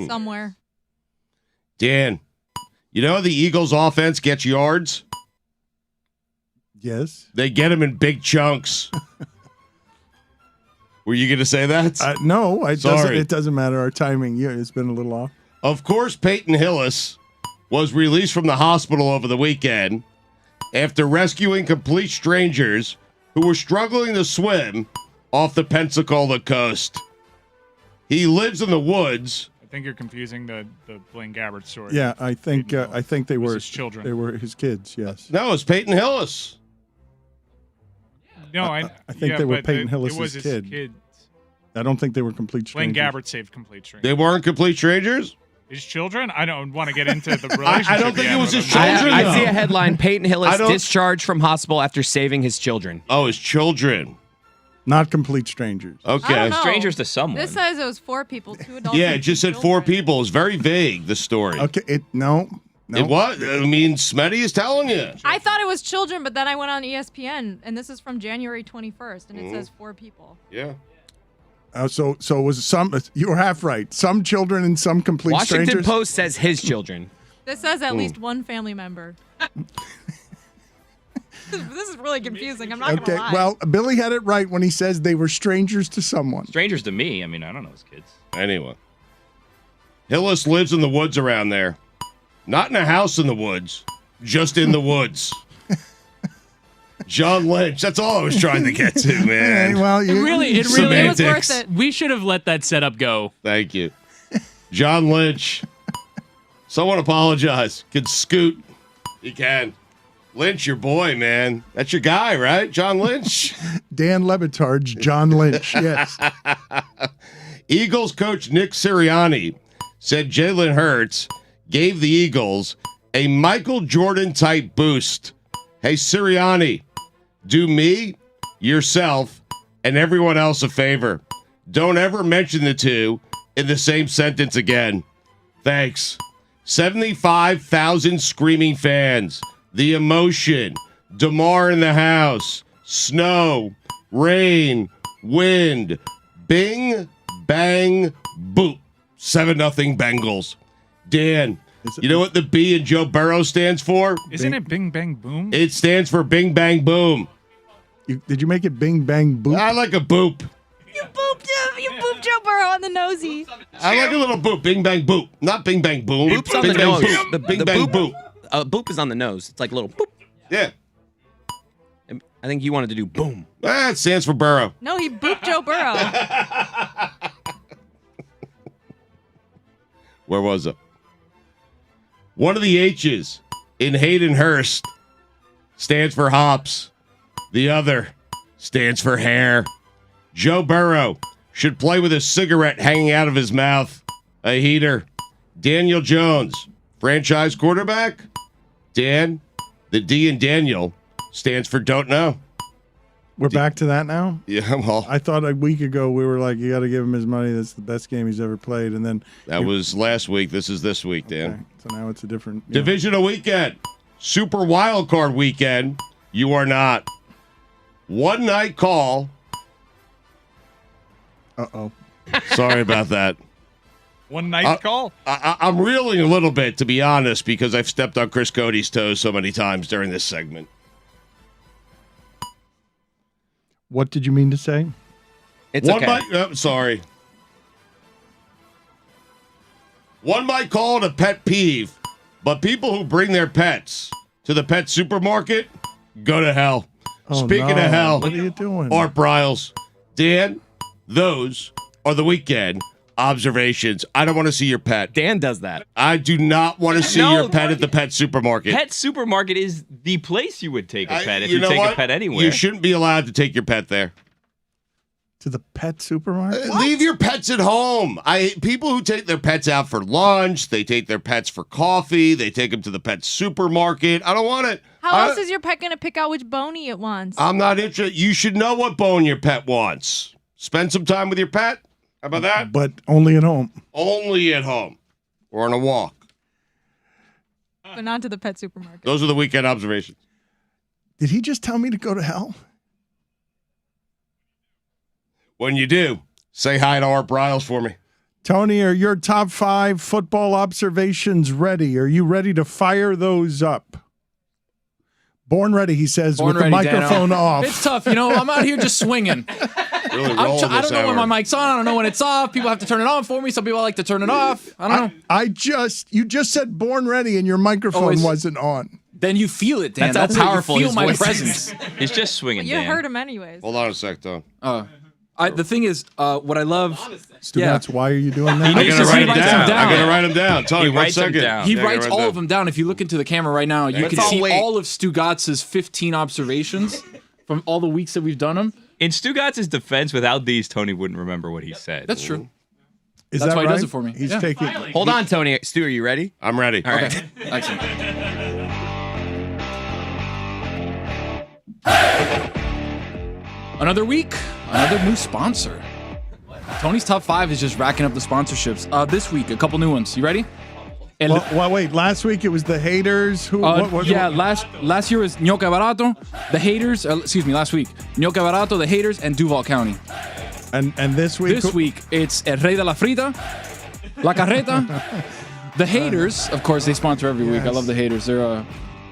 somewhere. Dan, you know the Eagles' offense gets yards? Yes. They get them in big chunks. Were you going to say that? No, Sorry. it doesn't matter. Our timing, it's been a little off. Of course, Peyton Hillis was released from the hospital over the weekend after rescuing complete strangers who were struggling to swim off the Pensacola coast. He lives in the woods. I think you're confusing the Blaine Gabbert story. Yeah, I think they were his children. They were his kids. Yes. No, it's Peyton Hillis. No, I think they were Peyton Hillis' It was his kid. kids. I don't think they were complete Blaine strangers. Gabbert saved complete strangers. They weren't complete strangers? His children? I don't want to get into the relationship. I don't think yet it was with his them. children. I see a headline: Peyton Hillis I don't- discharged from hospital after saving his children. Oh, his children. Not complete strangers. I Okay. don't know. Strangers to someone. This says it was 4 people, 2 adults. Yeah, and it just 2 said 4 children. people. It's very vague, the story. Okay, no. It was? I mean, Smetty is telling you. I thought it was children, but then I went on ESPN, and this is from January 21st, and it says 4 people. Yeah. So it was some. You were half right. Some children and some complete Washington strangers. Post says his children. This says at least 1 family member. This is really confusing. I'm not Okay, gonna lie. well, Billy had it right when he says they were strangers to someone. Strangers to me. I mean, I don't know his kids. Anyway. Hillis lives in the woods around there. Not in a house in the woods, just in the woods. John Lynch. That's all I was trying to get to, man. Hey, well, It really Semantics. It was worth it. We should have let that setup go. Thank you. John Lynch. Someone apologize. Can scoot. He can. Lynch, your boy, man. That's your guy, right? John Lynch? Dan Le Batard's John Lynch. Yes. Eagles coach Nick Sirianni said Jalen Hurts gave the Eagles a Michael Jordan type boost. Hey, Sirianni, do me, yourself, and everyone else a favor. Don't ever mention the two in the same sentence again. Thanks. 75,000 screaming fans. The emotion. DeMar in the house. Snow. Rain. Wind. Bing, bang, boop. 7-0 Bengals. Dan, you know what the B in Joe Burrow stands for? Isn't it Bing Bang Boom? It stands for Bing Bang Boom. Did you make it Bing Bang Boop? I like a boop. You booped Joe Burrow on the nosy. I like a little boop. Bing Bang Boop. Not Bing Bang Boom. Boop's on Bing the Bang nose. Boop. The Bing Bang boop, Boop. Boop is on the nose. It's like a little boop. Yeah. I think you wanted to do boom. It stands for Burrow. No, he booped Joe Burrow. Where was it? One of the H's in Hayden Hurst stands for hops. The other stands for hair. Joe Burrow should play with a cigarette hanging out of his mouth. A heater. Daniel Jones, franchise quarterback. Dan, the D in Daniel stands for don't know. We're back to that now? Yeah, well. I thought a week ago we were like, you got to give him his money. That's the best game he's ever played. And then That was last week. This is this week, Dan. Okay, so now it's a different. Divisional weekend. Super wild card weekend. You are not. One night call. Uh-oh. Sorry about that. One night call? I'm reeling a little bit, to be honest, because I've stepped on Chris Cody's toes so many times during this segment. What did you mean to say? It's One okay. Sorry. One might call it a pet peeve, but people who bring their pets to the pet supermarket go to hell. Oh, Speaking no. of hell, What are you doing? Art Briles, Dan, those are the weekend observations. I don't want to see your pet. Dan does that. I do not want to see your pet at the pet supermarket. Pet supermarket is the place you would take a pet if you you know take what? a pet anywhere. You shouldn't be allowed to take your pet there. To the pet supermarket? Leave your pets at home. People who take their pets out for lunch, they take their pets for coffee, they take them to the pet supermarket. I don't want it. How else is your pet going to pick out which bony it wants? I'm not interested. You should know what bone your pet wants. Spend some time with your pet. How about that? But only at home. Only at home or on a walk. But not to the pet supermarket. Those are the weekend observations. Did he just tell me to go to hell? When you do, say hi to Art Briles for me. Tony, are your top 5 football observations ready? Are you ready to fire those up? Born ready, he says, Born with ready, the microphone Dano. off. It's tough, you know. I'm out here just swinging. Really I don't know when my mic's on. I don't know when it's off. People have to turn it on for me. Some people like to turn it off. I don't know. You just said born ready and your microphone wasn't on. Then you feel it, Dan. That's how powerful you feel his my voice presence. He's just swinging, You Dan. heard him anyways. Hold on a sec, Don. The thing is, what I love. Stugotz, why are you doing that? I gotta write them down. I gotta write them down. Tony, He 1 writes them second. down. He Yeah, I gotta writes write all them of them down. If you look into the camera right now, you can see all of Stugotz's 15 observations from all the weeks that we've done them. In Stugotz's defense, without these, Tony wouldn't remember what he said. That's true. Is That's that why he right? does it for me. He's Yeah. taking. Hold on, Tony. Stu, are you ready? I'm ready. All right. Excellent. Another week, another new sponsor. Tony's top 5 is just racking up the sponsorships. This week, a couple new ones. You ready? Well, wait. Last week it was the haters. Who? What was it? last year was Ñoca Barato, the haters. Last week, Ñoca Barato, the haters, and Duval County. And this week? This week, it's El Rey de la Frita, La Carreta. The haters, of course, they sponsor every week. I love the haters. They're a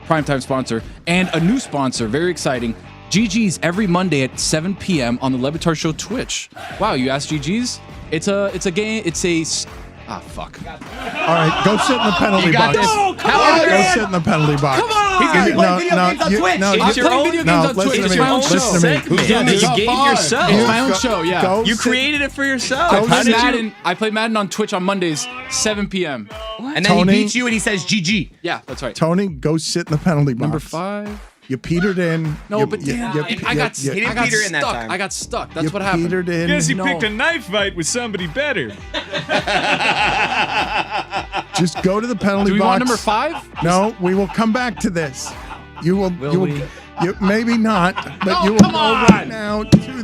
primetime sponsor. And a new sponsor, very exciting. GG's every Monday at 7 p.m. on the Le Batard Show Twitch. Wow, you asked GG's? It's a game. Fuck. All right, go sit in the penalty box. No, come Go on, sit in the penalty box. Come on. He's gonna play video games on Twitch. I'm playing video games on Twitch. It's my own show. Who's doing this? You gave yourself. It's my own show, yeah. You created it for yourself. I play Madden on Twitch on Mondays, 7 p.m. And then he beats you and he says GG. Yeah, that's right. Tony, go sit in the penalty box. Number 5. You petered in. No, but I got stuck. I got stuck. That's what happened. Petered in. Guess he picked a knife fight with somebody better. Just go to the penalty box. Do we want number 5? No, we will come back to this. You will. Maybe not, but No, you will come go on. right now to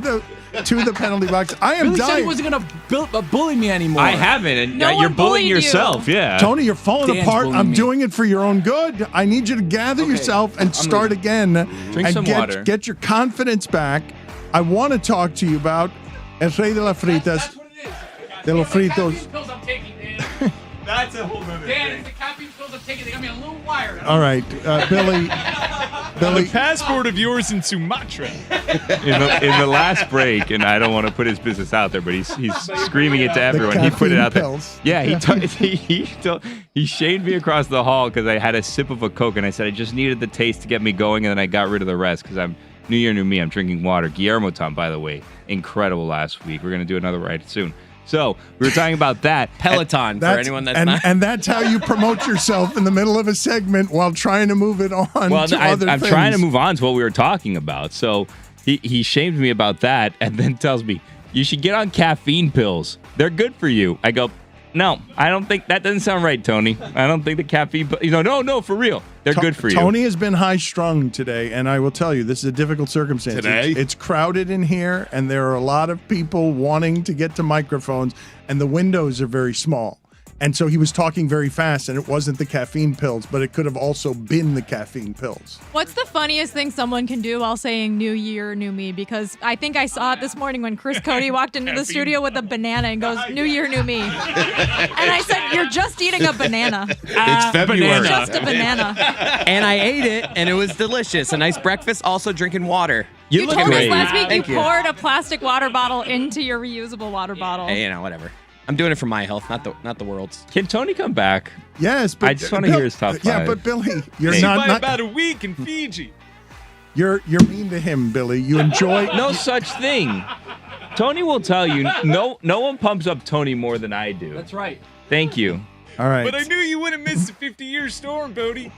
the penalty box. I am Billy said he dying. wasn't gonna bully me anymore. I haven't, and No you're one bullying bullied you. yourself. Yeah, Tony, you're falling Dan's apart. bullying I'm me. doing it for your own good. I need you to gather yourself and start again. Drink and some water. Get your confidence back. I want to talk to you about El Rey de las Fritas. De los fritos. Pills I'm taking, Dan. That's a whole nother Dan, thing. it's the caffeine pills I'm taking. They got me a little wired. All right, Billy. The passport of yours in Sumatra. in the last break, and I don't want to put his business out there, but he's screaming it to everyone. He put it out pills. there. Yeah, he shamed me across the hall because I had a sip of a Coke, and I said I just needed the taste to get me going, and then I got rid of the rest because I'm New Year, new me. I'm drinking water. Guillermo Tom, by the way, incredible last week. We're gonna do another ride soon. So we were talking about that Peloton for anyone that's not. And that's how you promote yourself in the middle of a segment while trying to move it on to other I'm things. trying to move on to what we were talking about. So he shamed me about that and then tells me, you should get on caffeine pills. They're good for you. I go, No, I don't think that doesn't sound right, Tony. I don't think the caffeine. No, for real. They're good for you. Tony has been high strung today, and I will tell you, this is a difficult circumstance. Today? It's crowded in here, and there are a lot of people wanting to get to microphones, and the windows are very small. And so he was talking very fast, and it wasn't the caffeine pills, but it could have also been the caffeine pills. What's the funniest thing someone can do while saying "New Year, New Me"? Because I think I saw it this morning when Chris Cody walked into the studio with a banana and goes, "New Year, New Me," and I said, "You're just eating a banana." It's February. Just a banana. And I ate it, and it was delicious. A nice breakfast. Also drinking water. You told us last week Thank you poured a plastic water bottle into your reusable water bottle. Hey, whatever. I'm doing it for my health, not the world's. Can Tony come back? Yes, but I just want to hear his top 5. Yeah, but Billy, you're Hey. not about a week in Fiji. You're mean to him, Billy. You enjoy No such thing. Tony will tell you. No one pumps up Tony more than I do. That's right. Thank you. All right. But I knew you wouldn't miss the 50-year storm, Bodie.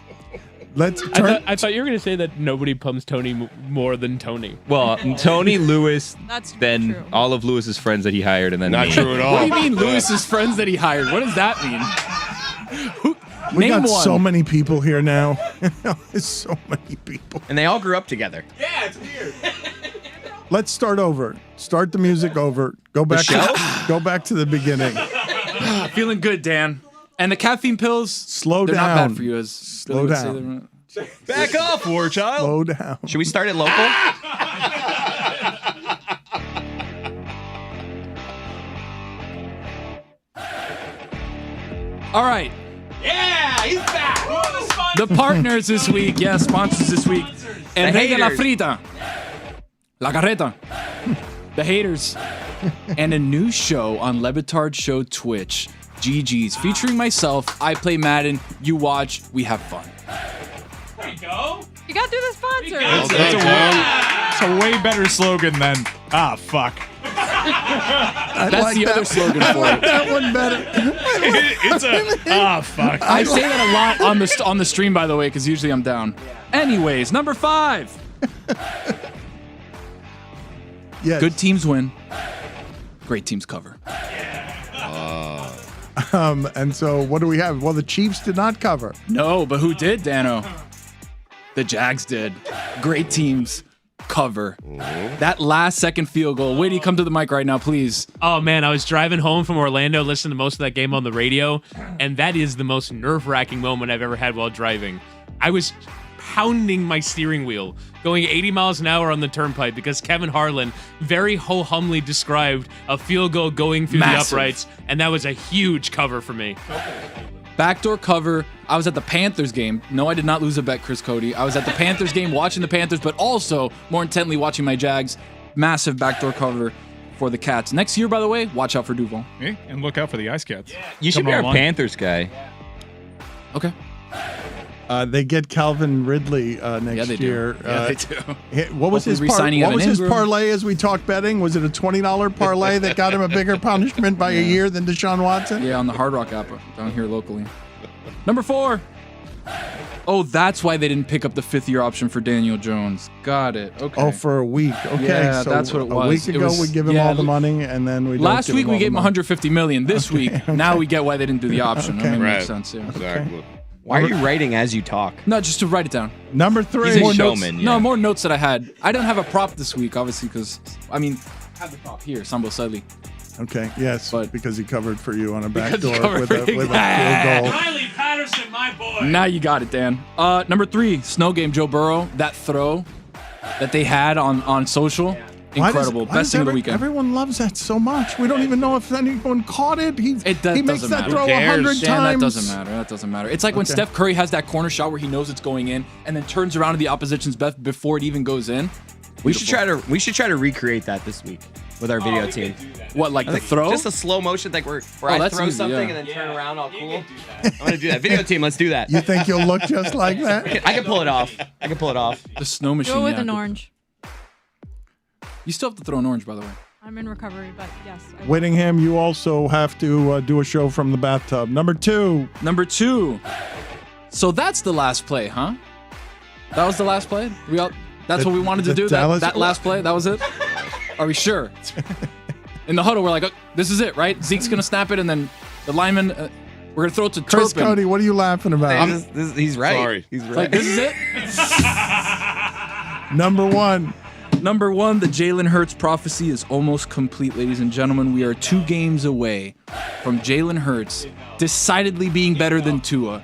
Let's turn. I thought you were going to say that nobody pumps Tony more than Tony. Well, Tony, Lewis, That's then true. all of Lewis's friends that he hired, and then Not me. true at all. What do you mean Lewis's friends that he hired? What does that mean? We Name got one. so many people here now. There's so many people. And they all grew up together. Yeah, it's weird. Let's start over. Start the music over. Go back. Go back to the beginning. Feeling good, Dan. And the caffeine pills, Slow they're down. not bad for you. As Slow Billy would say down. they're not. Back off, war child. Slow down. Should we start it local? All right. Yeah, he's back. The partners this week, sponsors this week. El Rey de la haters. Frita, La Carreta, The Haters, and a new show on LeBatardShow Twitch, GG's, featuring myself. I play Madden, you watch, we have fun. There you go. You got through the sponsor. It's a way better slogan than fuck. That's the other slogan for it. That one better. It's a fuck. I say that a lot on the stream, by the way, because usually I'm down. Anyways, number 5. Yes. Good teams win. Great teams cover. And so what do we have? Well, the Chiefs did not cover. No, but who did, Dano? The Jags did. Great teams cover. That last second field goal. Wait, you come to the mic right now, please. Oh man, I was driving home from Orlando, listening to most of that game on the radio, and that is the most nerve-wracking moment I've ever had while driving. I was pounding my steering wheel, going 80 miles an hour on the turnpike because Kevin Harlan very ho-humly described a field goal going through Massive. the uprights, and that was a huge cover for me. Backdoor cover. I was at the Panthers game. No, I did not lose a bet, Chris Cody. I was at the Panthers game watching the Panthers, but also more intently watching my Jags. Massive backdoor cover for the Cats. Next year, by the way, watch out for Duval. Hey, and look out for the Ice Cats. You should be our Panthers guy. Okay. They get Calvin Ridley next they do. year. Yeah, they do. What was Hopefully his re-signing what Evan was his Ingram. parlay as we talked betting? Was it a $20 parlay that got him a bigger punishment by a year than Deshaun Watson? Yeah, on the Hard Rock app down here locally. Number 4. Oh, that's why they didn't pick up the 5th-year option for Daniel Jones. Got it. Okay. Oh, for a week. Okay, Yeah, so that's what it was. A week It ago, was- we give him yeah, all the money, and then we don't Last give week him we all gave the him money. $150 million. This week, now we get why they didn't do the option. Okay. That Right. makes sense. Yeah. Exactly. Why are you writing as you talk? No, just to write it down. Number 3. He's a More showman, notes. yeah. No, more notes that I had. I didn't have a prop this week, obviously, because I have the prop here, Sambo Sudley. Okay, yes, But- because he covered for you on a Because he backdoor covered with for a you. field goal. Riley Patterson, my boy. Now you got it, Dan. Number 3, snow game. Joe Burrow. That throw that they had on social, incredible. Best thing of the weekend. Everyone loves that so much. We don't even know if anyone caught it. He makes doesn't that matter. throw Who 100 Dan, times. that doesn't matter. That doesn't matter. It's like when Okay. Steph Curry has that corner shot where he knows it's going in and then turns around to the opposition's best before it even goes in. We should try to recreate that this week with our video team. What, like the throw? Just a slow motion, like where Oh, I that's throw easy, something yeah. and then turn around all cool. I'm gonna do that. Video team, let's do that. You think you'll look just like that? I can pull it off. The snow machine. Go with yeah, an good. orange. You still have to throw an orange, by the way. I'm in recovery, but yes. I will. Whittingham, you also have to do a show from the bathtub. Number 2. Number 2. So that's the last play, huh? That was the last play? That's what we wanted to the do? Dallas- That last play? That was it? Are we sure? In the huddle, we're like, oh, this is it, right? Zeke's going to snap it, and then The lineman, we're going to throw it to Chris Turpin. Cody, what are you laughing about? He's right. Sorry. He's right. Like, this is it? Number one. Number one, the Jalen Hurts prophecy is almost complete, ladies and gentlemen. We are 2 games away from Jalen Hurts decidedly being better than Tua.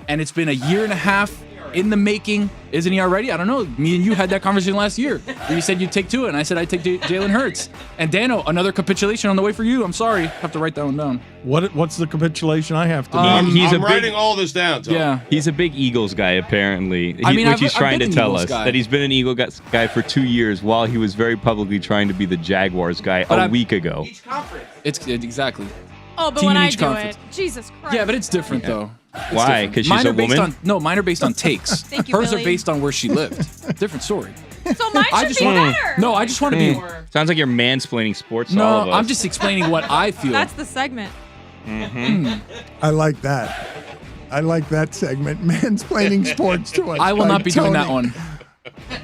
And it's been a year and a half in the making. Isn't he already? I don't know. Me and you had that conversation last year where you said you'd take Tua, and I said I'd take Jalen Hurts. And Dano, another capitulation on the way for you. I'm sorry. I have to write that one down. What's the capitulation I have to I'm writing all this down, Tom. Yeah. He's a big Eagles guy, apparently, I've he's trying been to an tell Eagles us guy. that he's been an Eagle guy for 2 years while he was very publicly trying to be the Jaguars guy a week ago. It's exactly. Oh, but Team when in I each do conference. it, Jesus Christ. Yeah, but it's different though. It's Why? different. 'Cause she's Mine a are based woman? mine are based on takes. Thank you, Hers Billy. are based on where she lived. Different story. So mine should be better. No, I just want to be. Sounds like you're mansplaining sports to all of No, us. I'm just explaining what I feel. That's the segment. I like that. I like that segment. Mansplaining sports to us. I will by not be doing that Tony. one.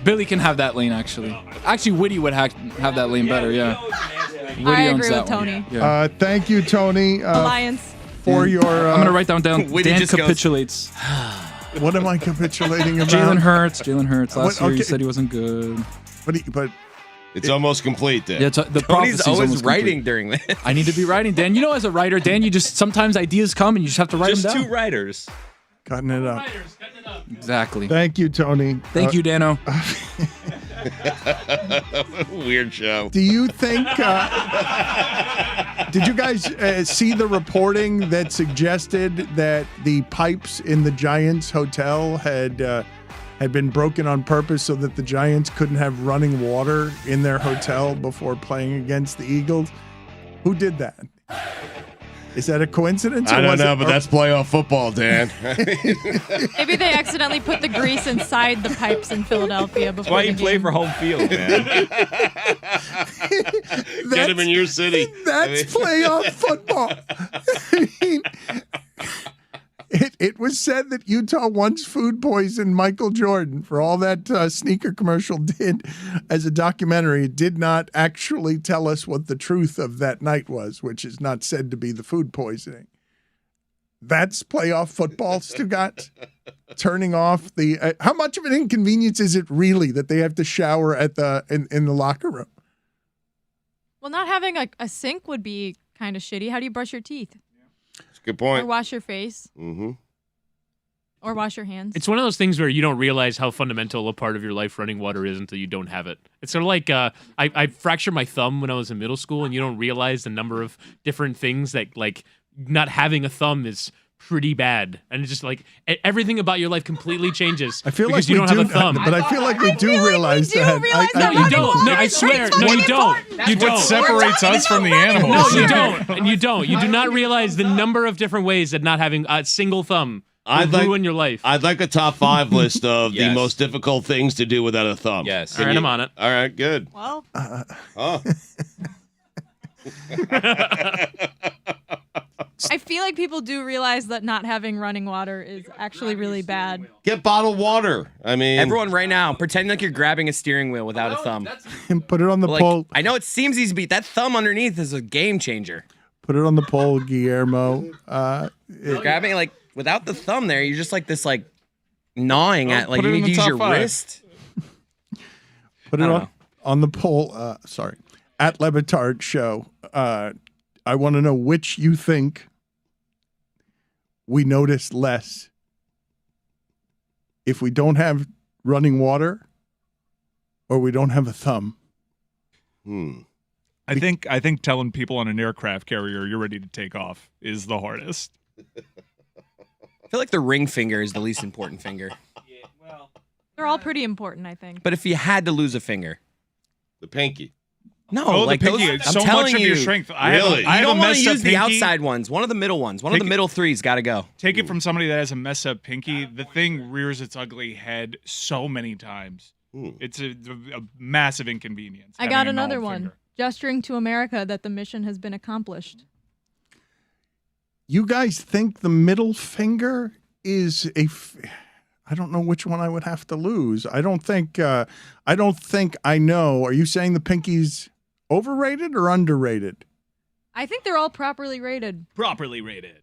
Billy can have that lane, actually. Actually, Woody would have that lane better, yeah. Woody I owns agree that with one. Tony. Yeah. Thank you, Tony, Alliance. for your. I'm going to write that one down. Woody Dan just goes, capitulates. What am I capitulating about? Jalen Hurts. Last What- year you okay. said he wasn't good. But It's almost complete then. Yeah, the Tony's prophecy's always almost writing complete. during this. I need to be writing, Dan. You know, as a writer, Dan, you just sometimes ideas come and you just have to write just them down. 2 writers. cutting it up. Exactly. Thank you, Tony. Thank you, Dano. Weird show. Do you think? Did you guys see the reporting that suggested that the pipes in the Giants hotel had been broken on purpose so that the Giants couldn't have running water in their hotel before playing against the Eagles? Who did that? Is that a coincidence? I or don't was know, it- but that's playoff football, Dan. Maybe they accidentally put the grease inside the pipes in Philadelphia before That's why the you play game. for home field, man. Get him in your city. That's playoff football. I mean, it was said that Utah once food poisoned Michael Jordan for all that sneaker commercial did as a documentary. It did not actually tell us what the truth of that night was, which is not said to be the food poisoning. That's playoff football, Stugotz. Turning off the how much of an inconvenience is it really that they have to shower at in the locker room? Well, not having a sink would be kind of shitty. How do you brush your teeth? That's a good point. Or wash your face? Mm-hmm. Or wash your hands? It's one of those things where you don't realize how fundamental a part of your life running water is until you don't have it. It's sort of like I fractured my thumb when I was in middle school, and you don't realize the number of different things that, like, not having a thumb is pretty bad. And it's just like everything about your life completely changes I feel because like you we don't have do, a thumb. but I feel like we do realize that. You don't. No, I swear. No, you don't. You don't. What separates us from the animals? No, you don't. And you don't. You do not realize the number of different ways that not having a single thumb will ruin your life. I'd like a top 5 list of the Yes. most difficult things to do without a thumb. Yes. All right, I'm on it. All right, good. Well, Oh. I feel like people do realize that not having running water is actually really bad. Get bottled water. I mean, Everyone right now, pretend like you're grabbing a steering wheel without a thumb. And put it on the Like, pole. I know it seems easy, but that thumb underneath is a game changer. Put it on the pole, Guillermo. Grabbing, like, without the thumb there, you're just like this, like, gnawing at, like, put you it in need to the use top your 5. wrist. Put it I don't on the poll. Sorry, at LeBatard Show. I want to know which you think we notice less if we don't have running water or we don't have a thumb. I think telling people on an aircraft carrier you're ready to take off is the hardest. I feel like the ring finger is the least important finger. They're all pretty important, I think. But if you had to lose a finger, the pinky. No, Oh, the like pinky. those, I'm So telling much of you, your strength. I Really? have you a don't want messed to up use the pinky. outside ones. One of the middle ones. One of the middle 3's got to go. Take it from somebody that has a messed up pinky. The thing rears its ugly head so many times. It's a massive inconvenience. I having got a another gnarled one. finger. Gesturing to America that the mission has been accomplished. You guys think the middle finger is I don't know which one I would have to lose. I don't think I know. Are you saying the pinky's overrated or underrated? I think they're all properly rated. Properly rated.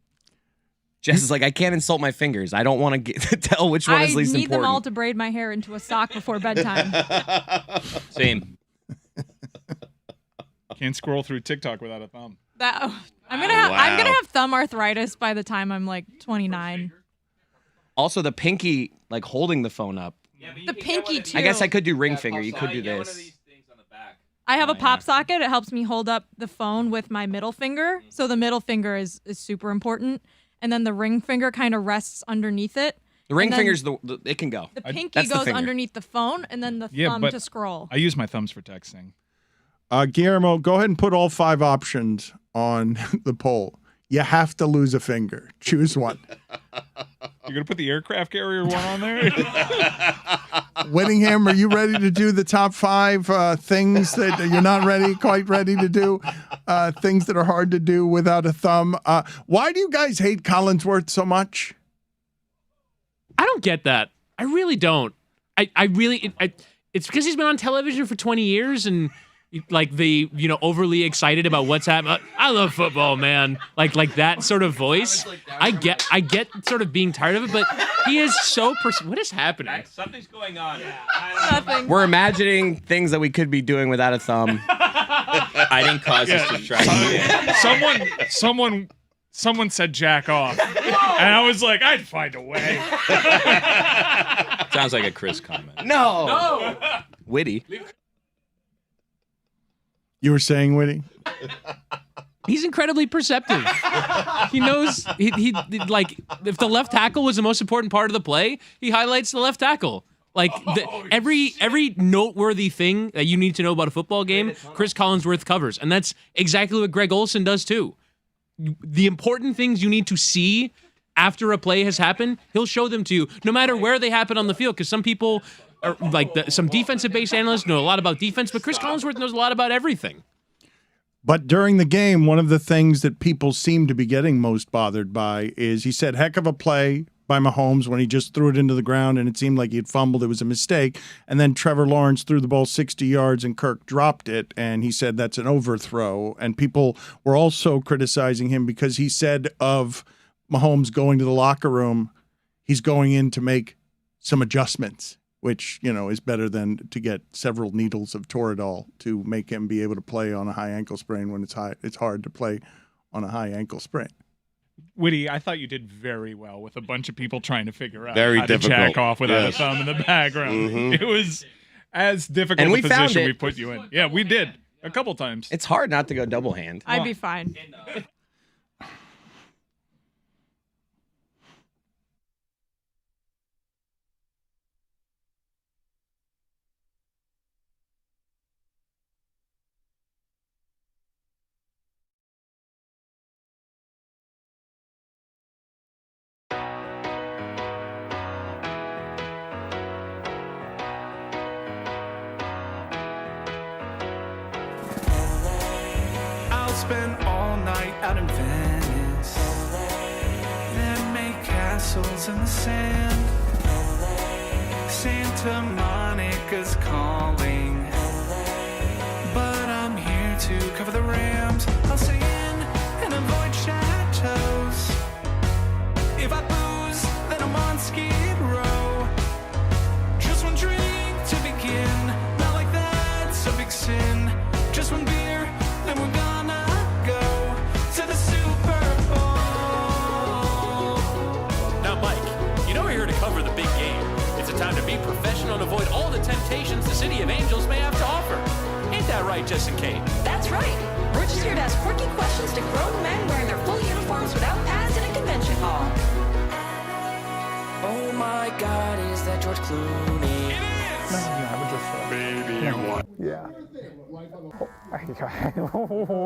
Jess is like, I can't insult my fingers. I don't want to tell which one is least I need important. them all to braid my hair into a sock before bedtime. Same. Can't scroll through TikTok without a thumb. I'm gonna have thumb arthritis by the time I'm like 29. Also, the pinky, like holding the phone up. The pinky too. I guess I could do ring finger. You could do this. I have a pop socket. It helps me hold up the phone with my middle finger. So the middle finger is super important. And then the ring finger kind of rests underneath it. The ring finger's it can go. The pinky goes underneath the phone, and then the thumb to scroll. I use my thumbs for texting. Guillermo, go ahead and put all 5 options on the poll. You have to lose a finger. Choose one. You're going to put the aircraft carrier one on there? Whittingham, are you ready to do the top 5 things that you're not quite ready to do? Things that are hard to do without a thumb. Why do you guys hate Collinsworth so much? I don't get that. I really don't. It's because he's been on television for 20 years and like overly excited about what's happening. I love football, man. Like that sort of voice. I get sort of being tired of it, but he is so what is happening? Something's going on. Nothing. We're imagining things that we could be doing without a thumb. I didn't cause this distraction. Someone said jack off, and I was like, I'd find a way. Sounds like a Chris comment. No. Witty. You were saying, Witty? He's incredibly perceptive. He knows he like if the left tackle was the most important part of the play, he highlights the left tackle. Like every noteworthy thing that you need to know about a football game, Chris Collinsworth covers, and that's exactly what Greg Olsen does too. The important things you need to see after a play has happened, he'll show them to you, no matter where they happen on the field. Because some people, are, like some defensive-based analysts, know a lot about defense, but Chris Collinsworth knows a lot about everything. But during the game, one of the things that people seem to be getting most bothered by is he said, heck of a play by Mahomes when he just threw it into the ground and it seemed like he had fumbled. It was a mistake. And then Trevor Lawrence threw the ball 60 yards and Kirk dropped it. And he said that's an overthrow. And people were also criticizing him because he said of Mahomes going to the locker room, he's going in to make some adjustments, which, is better than to get several needles of Toradol to make him be able to play on a high ankle sprain when it's hard to play on a high ankle sprain. Witty, I thought you did very well with a bunch of people trying to figure out Very how difficult. to jack off without a thumb in the background. Mm-hmm. It was as difficult And a we found position it. we put you in. Yeah, we did a couple times. It's hard not to go double hand. I'd be fine. I'll spend all night out in Venice, then make castles in the sand. Santa Monica's calling, but I'm here to cover the Rams. I'll stay in and avoid chateaus. If I booze, then I'm on Skid Row. Just one drink to begin, not like that's a big sin. Just one beer, then we're gonna go to the Super Bowl. Now, Mike, we're here to cover the big game. It's a time to be professional and avoid all the temptations the City of Angels may have to offer. Ain't that right, Jess and Kate? That's right. We're just here to ask quirky questions to grown men wearing their full uniforms without pads in a convention hall. Oh my God, is that George Clooney? Baby, Yeah.